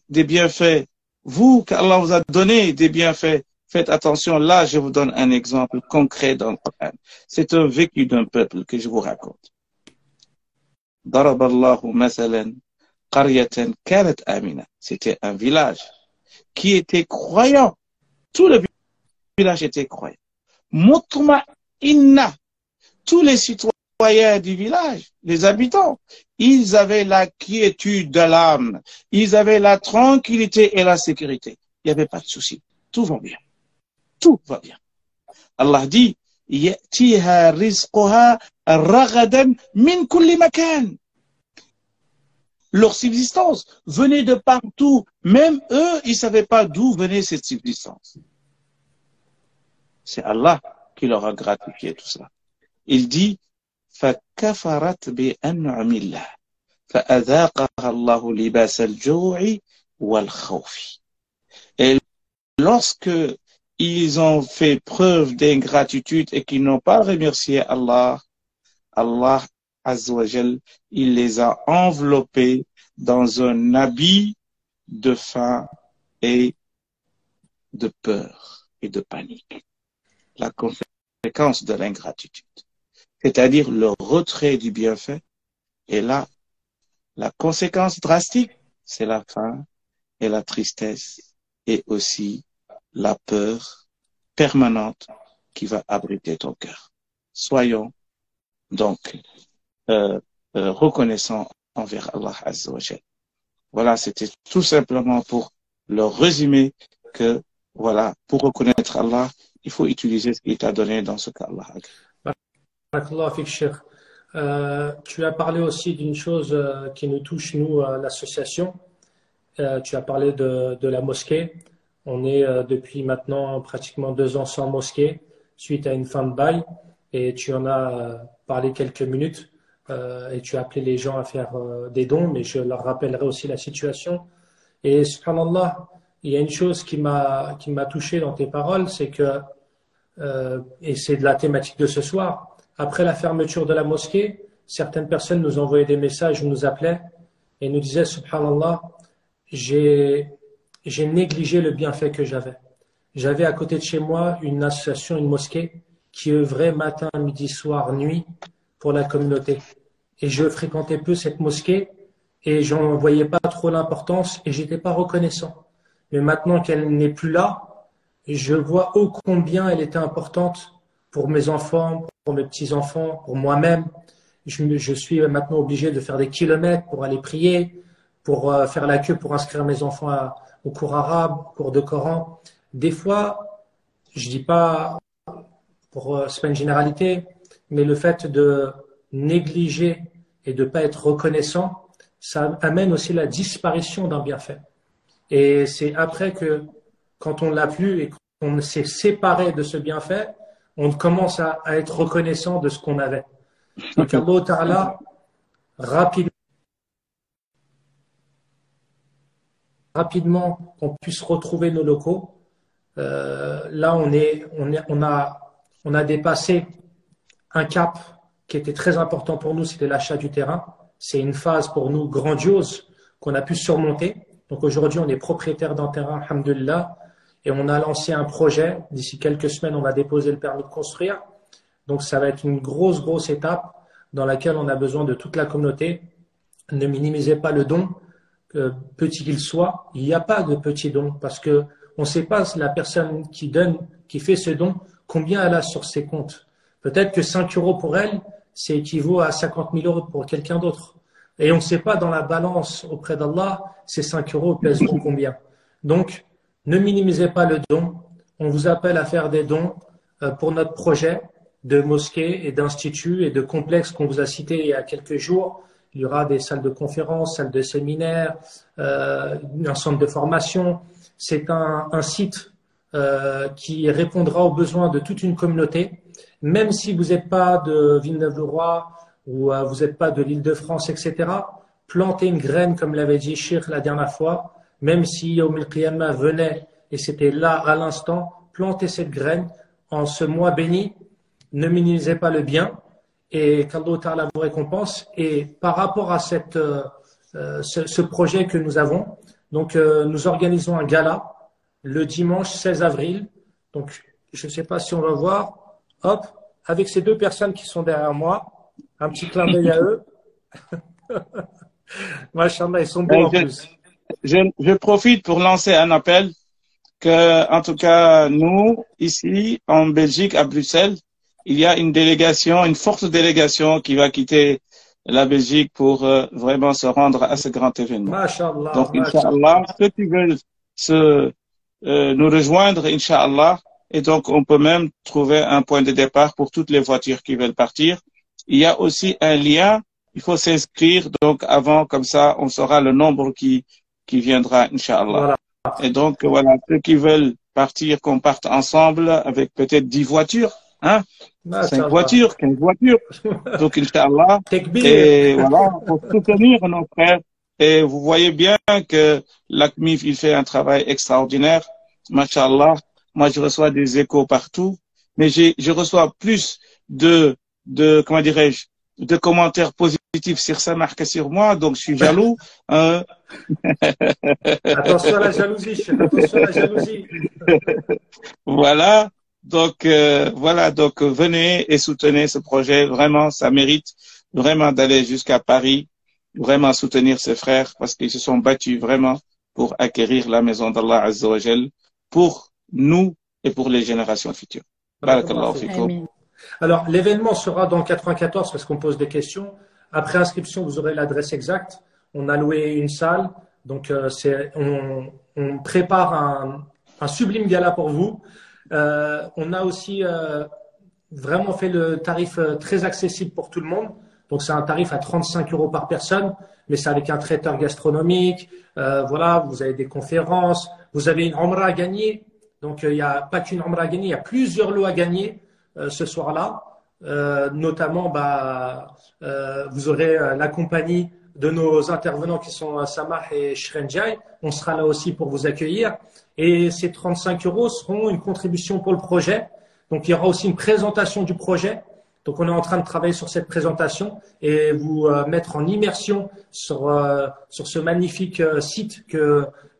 Speaker 2: des bienfaits, vous, qu'Allah vous a donné des bienfaits, faites attention, là je vous donne un exemple concret dans le Coran. C'est un vécu d'un peuple que je vous raconte. ضرب الله مثلا قرية كانت آمنة. C'était un village qui était croyant. Tout le village était croyant. مطمئنة. Tous les citoyens du village, les habitants, ils avaient la quiétude de l'âme. Ils avaient la tranquillité et la sécurité. Il n'y avait pas de souci. Tout va bien. Tout va bien. Allah dit, يأتيها رزقها رغدا من كل مكان. Leur subsistance venait de partout. Même eux, ils ne savaient pas d'où venait cette subsistance. C'est Allah qui leur a gratifié tout ça. Il dit, فكفرت بأنعم الله فأذاقها الله لباس الجوع والخوف. Et lorsque ils ont fait preuve d'ingratitude et qu'ils n'ont pas remercié Allah, Allah Azza wa Jal, il les a enveloppés dans un habit de faim et de peur et de panique. La conséquence de l'ingratitude, c'est-à-dire le retrait du bienfait. Et là, la conséquence drastique, c'est la faim et la tristesse et aussi la peur permanente qui va abriter ton cœur. Soyons donc reconnaissants envers Allah Azza wa Jal. Voilà, c'était tout simplement pour le résumer que, voilà, pour reconnaître Allah, il faut utiliser ce qu'il t'a donné dans ce cas-là.
Speaker 1: Barakallahu fik, Cheikh. Tu as parlé aussi d'une chose qui nous touche, nous, à l'association. Tu as parlé de la mosquée. On est depuis maintenant pratiquement 2 ans sans mosquée, suite à une fin de bail. Et tu en as parlé quelques minutes. Et tu as appelé les gens à faire des dons, mais je leur rappellerai aussi la situation. Et subhanallah, il y a une chose qui m'a touché dans tes paroles, c'est que, et c'est de la thématique de ce soir, après la fermeture de la mosquée, certaines personnes nous envoyaient des messages ou nous appelaient et nous disaient, subhanallah, j'ai négligé le bienfait que j'avais. J'avais à côté de chez moi une association, une mosquée, qui œuvrait matin, midi, soir, nuit pour la communauté. Et je fréquentais peu cette mosquée et j'en voyais pas trop l'importance et j'étais pas reconnaissant. Mais maintenant qu'elle n'est plus là, je vois ô combien elle était importante pour mes enfants, pour mes petits-enfants, pour moi-même. Je suis maintenant obligé de faire des kilomètres pour aller prier, pour faire la queue pour inscrire mes enfants au cours arabe, au cours de Coran. Des fois, je dis pas, c'est pas une généralité, mais le fait de négliger et de pas être reconnaissant, ça amène aussi la disparition d'un bienfait. Et c'est après que, quand on l'a plus et qu'on s'est séparé de ce bienfait, on commence à être reconnaissant de ce qu'on avait. Donc Allah Ta'ala, rapidement, qu'on puisse retrouver nos locaux. Là, on a dépassé un cap qui était très important pour nous, c'était l'achat du terrain. C'est une phase pour nous grandiose qu'on a pu surmonter. Donc aujourd'hui, on est propriétaire d'un terrain, alhamdoulilah, et on a lancé un projet. D'ici quelques semaines, on va déposer le permis de construire. Donc ça va être une grosse étape dans laquelle on a besoin de toute la communauté. Ne minimisez pas le don, petit qu'il soit. Il n'y a pas de petit don parce que on ne sait pas la personne qui donne, qui fait ce don, combien elle a sur ses comptes. Peut-être que 5 euros pour elle, c'est équivaut à 50 000 euros pour quelqu'un d'autre. Et on ne sait pas dans la balance auprès d'Allah, ces 5 euros pèseront combien. Donc, ne minimisez pas le don. On vous appelle à faire des dons pour notre projet de mosquée et d'institut et de complexe qu'on vous a cité il y a quelques jours. Il y aura des salles de conférences, salles de séminaires, un centre de formation. C'est un site qui répondra aux besoins de toute une communauté. Même si vous n'êtes pas de Villeneuve-le-Roi ou vous n'êtes pas de l'Île-de-France, etc., plantez une graine, comme l'avait dit Cheikh la dernière fois, même si Yawm al-Qiyamah venait et c'était là à l'instant, plantez cette graine en ce mois béni, ne minimisez pas le bien et qu'Allah Ta'ala vous récompense. Et par rapport à ce projet que nous avons, donc nous organisons un gala le dimanche 16 avril. Donc je ne sais pas si on va voir. Hop, avec ces 2 personnes qui sont derrière moi, un petit clin d'œil à eux. Machallah, ils sont beaux en plus.
Speaker 2: Je profite pour lancer un appel que, en tout cas, nous, ici, en Belgique, à Bruxelles, il y a une délégation, une forte délégation qui va quitter la Belgique pour vraiment se rendre à ce grand événement.
Speaker 1: Machallah,
Speaker 2: donc, Inch'Allah, ceux qui veulent nous rejoindre, Inch'Allah, et donc on peut même trouver un point de départ pour toutes les voitures qui veulent partir. Il y a aussi un lien, il faut s'inscrire, donc avant, comme ça, on saura le nombre qui viendra, Inch'Allah. Voilà. Et donc, voilà, ceux qui veulent partir, qu'on parte ensemble avec peut-être 10 voitures, hein, 5 voitures, 15 voitures. Donc, Inch'Allah. Et voilà, pour soutenir nos frères. Et vous voyez bien que l'ACMIF, il fait un travail extraordinaire. Masha'Allah. Moi, je reçois des échos partout. Mais je reçois plus comment dirais-je, de commentaires positifs sur Samah que sur moi, donc je suis jaloux.
Speaker 1: Attention à la jalousie, chef, attention à la jalousie.
Speaker 2: Voilà. Donc, donc venez et soutenez ce projet. Vraiment, ça mérite vraiment d'aller jusqu'à Paris, vraiment soutenir ces frères parce qu'ils se sont battus vraiment pour acquérir la maison d'Allah Azza wa Jal pour nous et pour les générations futures. Barakallahu fikum.
Speaker 1: Alors, l'événement sera dans 94 parce qu'on pose des questions. Après inscription, vous aurez l'adresse exacte. On a loué une salle. Donc, on prépare un sublime gala pour vous. On a aussi vraiment fait le tarif très accessible pour tout le monde. Donc, c'est un tarif à 35 € par personne, mais c'est avec un traiteur gastronomique. Voilà, vous avez des conférences. Vous avez une Umrah à gagner. Donc, il n'y a pas qu'une Umrah à gagner, il y a plusieurs lots à gagner ce soir-là. Notamment, vous aurez la compagnie de nos intervenants qui sont Samah et Shrenjai. On sera là aussi pour vous accueillir. Et ces 35 € seront une contribution pour le projet. Donc, il y aura aussi une présentation du projet. Donc, on est en train de travailler sur cette présentation et vous mettre en immersion sur ce magnifique site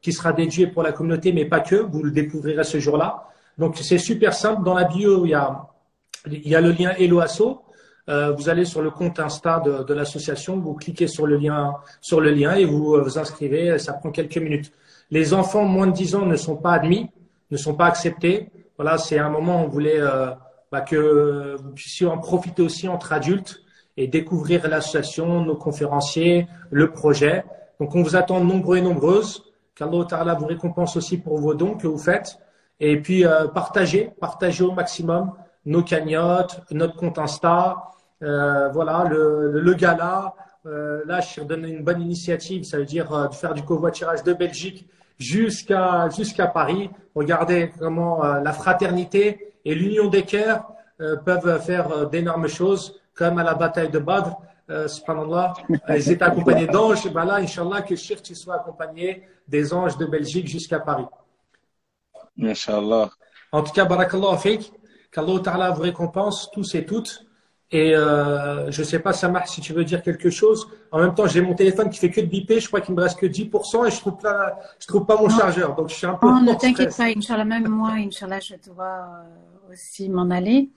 Speaker 1: qui sera dédié pour la communauté, mais pas que. Vous le découvrirez ce jour-là. Donc, c'est super simple. Dans la bio, il y a le lien Hello Asso. Vous allez sur le compte Insta de l'association, vous cliquez sur le lien et vous vous inscrivez. Ça prend quelques minutes. Les enfants moins de 10 ans ne sont pas admis, ne sont pas acceptés. Voilà, c'est un moment où on voulait que vous puissiez en profiter aussi entre adultes et découvrir l'association, nos conférenciers, le projet. Donc, on vous attend nombreux et nombreuses. Qu'Allah Ta'ala vous récompense aussi pour vos dons que vous faites. Et puis, partagez au maximum nos cagnottes, notre compte Insta, voilà, le gala. Là, je donne une bonne initiative, ça veut dire de faire du covoiturage de Belgique jusqu'à Paris. Regardez comment la fraternité et l'union des cœurs peuvent faire d'énormes choses, comme à la bataille de Badr. Subhanallah, ils étaient accompagnés d'anges. Ben là, Inch'Allah, que Shir, tu sois accompagné des anges de Belgique jusqu'à Paris.
Speaker 2: Inch'Allah.
Speaker 1: En tout cas, barakallahu fik, qu'Allah Ta'ala vous récompense tous et toutes. Et je sais pas, Samah, si tu veux dire quelque chose. En même temps, j'ai mon téléphone qui fait que de biper. Je crois qu'il me reste que 10% et je trouve pas mon chargeur. Donc, je suis un peu.
Speaker 3: Non, ne t'inquiète pas, Inch'Allah, même moi, Inch'Allah, je dois aussi m'en aller.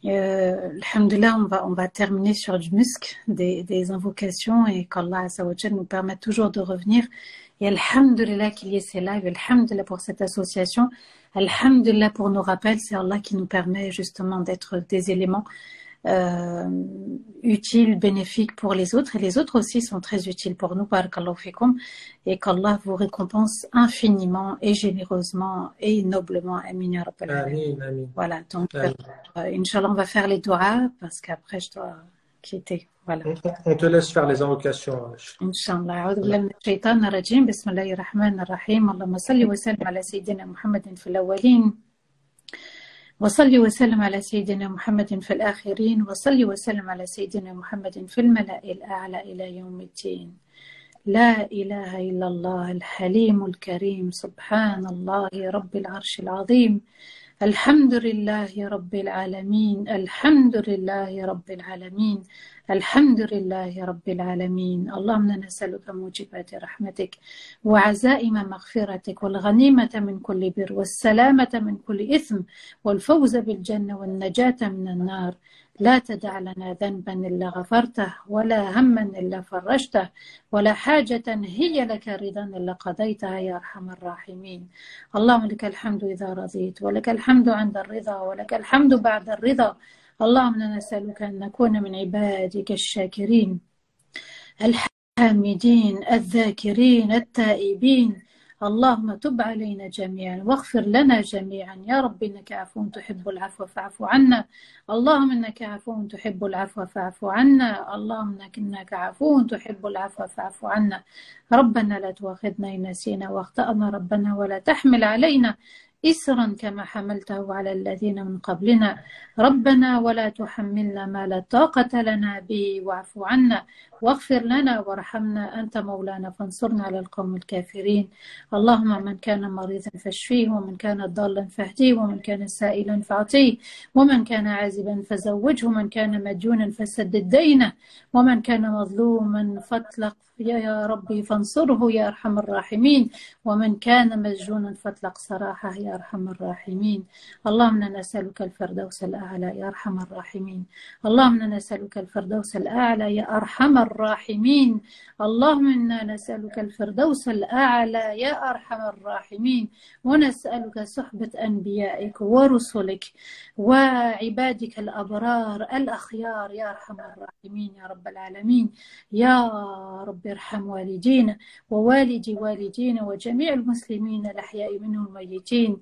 Speaker 3: Alhamdulillah, on va terminer sur du musc, des invocations et qu'Allah Azza wa Jal nous permette toujours de revenir. Et Alhamdulillah qu'il y ait ces lives, Alhamdulillah pour cette association, Alhamdulillah pour nos rappels, c'est Allah qui nous permet justement d'être des éléments utiles, bénéfiques pour les autres, et les autres aussi sont très utiles pour nous, barakallahu fikum, et qu'Allah vous récompense infiniment et généreusement et noblement. Amin ya rabbal alamin. Voilà, donc Inch'Allah, on va faire les doigts parce qu'après je dois quitter. Voilà.
Speaker 1: On te laisse faire les invocations.
Speaker 3: Inch'Allah. A'udhu billahi minash shaitanir rajim. Bismillahir rahmanir rahim. Allahumma salli wa sallim ala sayyidina Muhammadin fil awwalin. وصلي وسلم على سيدنا محمد في الآخرين وصلي وسلم على سيدنا محمد في الملأ الأعلى إلى يوم الدين لا إله إلا الله الحليم الكريم سبحان الله رب العرش العظيم الحمد لله رب العالمين الحمد لله رب العالمين الحمد لله رب العالمين اللهم نسألك موجبات رحمتك وعزائم مغفرتك والغنيمة من كل بر والسلامة من كل إثم والفوز بالجنة والنجاة من النار لا تدع لنا ذنبا إلا غفرته ولا هما إلا فرجته ولا حاجة هي لك رضا إلا قضيتها يا أرحم الراحمين اللهم لك الحمد إذا رضيت ولك الحمد عند الرضا ولك الحمد بعد الرضا اللهم نسألك أن نكون من عبادك الشاكرين الحامدين الذاكرين التائبين اللهم تب علينا جميعا واغفر لنا جميعا يا رب إنك عفو تحب العفو فاعف عنا اللهم إنك عفو تحب العفو فاعف عنا اللهم إنك عفو تحب العفو فاعف عنا ربنا لا تؤاخذنا إن نسينا واخطأنا ربنا ولا تحمل علينا إسرا كما حملته على الذين من قبلنا ربنا ولا تحملنا ما لا طاقة لنا به واعف عنا واغفر لنا وارحمنا أنت مولانا فانصرنا على القوم الكافرين. اللهم من كان مريضا فاشفيه، ومن كان ضالا فاهديه، ومن كان سائلا فاعطيه، ومن كان عازبا فزوجه، ومن كان مديونا فسدد دينه، ومن كان مظلوما فاطلق يا ربي فانصره يا أرحم الراحمين، ومن كان مسجونا فاطلق سراحه يا أرحم الراحمين. اللهم إنا نسألك الفردوس الأعلى يا أرحم الراحمين. اللهم إنا نسألك الفردوس الأعلى يا أرحم الراحمين. اللهم إنا نسألك الفردوس الأعلى يا أرحم الراحمين، ونسألك صحبة أنبيائك ورسلك وعبادك الأبرار الأخيار يا أرحم الراحمين يا رب العالمين. يا رب ارحم والدينا ووالدي والدينا وجميع المسلمين الأحياء منهم الميتين.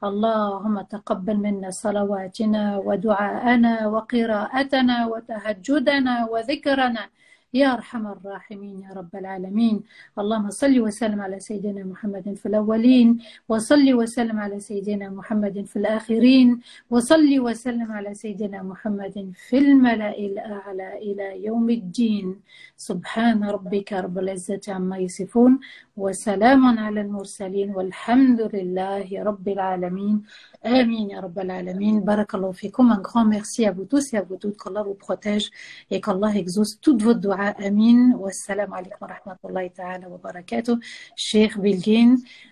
Speaker 3: اللهم تقبل منا صلواتنا ودعاءنا وقراءتنا وتهجدنا وذكرنا يا أرحم الراحمين يا رب العالمين. اللهم صل وسلم على سيدنا محمد في الأولين، وصل وسلم على سيدنا محمد في الآخرين، وصل وسلم على سيدنا محمد في الملأ الأعلى إلى يوم الدين. سبحان ربك رب العزة عما يصفون، وسلام على المرسلين، والحمد لله رب العالمين. Amin ya Rabbal Alamin. Barakallahu fikum. Un grand merci à vous tous et à vous toutes. Qu'Allah vous protège et qu'Allah exauce toutes vos duas. Amin. Wassalamu alaikum wa rahmatullahi ta'ala wa barakatuh. Cheikh Bilgin,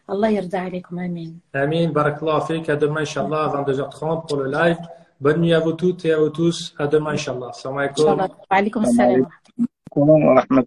Speaker 3: Allah yarda alaikum. Amin.
Speaker 1: Amin. Barakallahu fik. À demain, Inch'Allah, à 22h30 pour le live. Bonne nuit à vous toutes et à vous tous. À demain, Inch'Allah. Salam alaikum.
Speaker 3: Wa alaikum salam.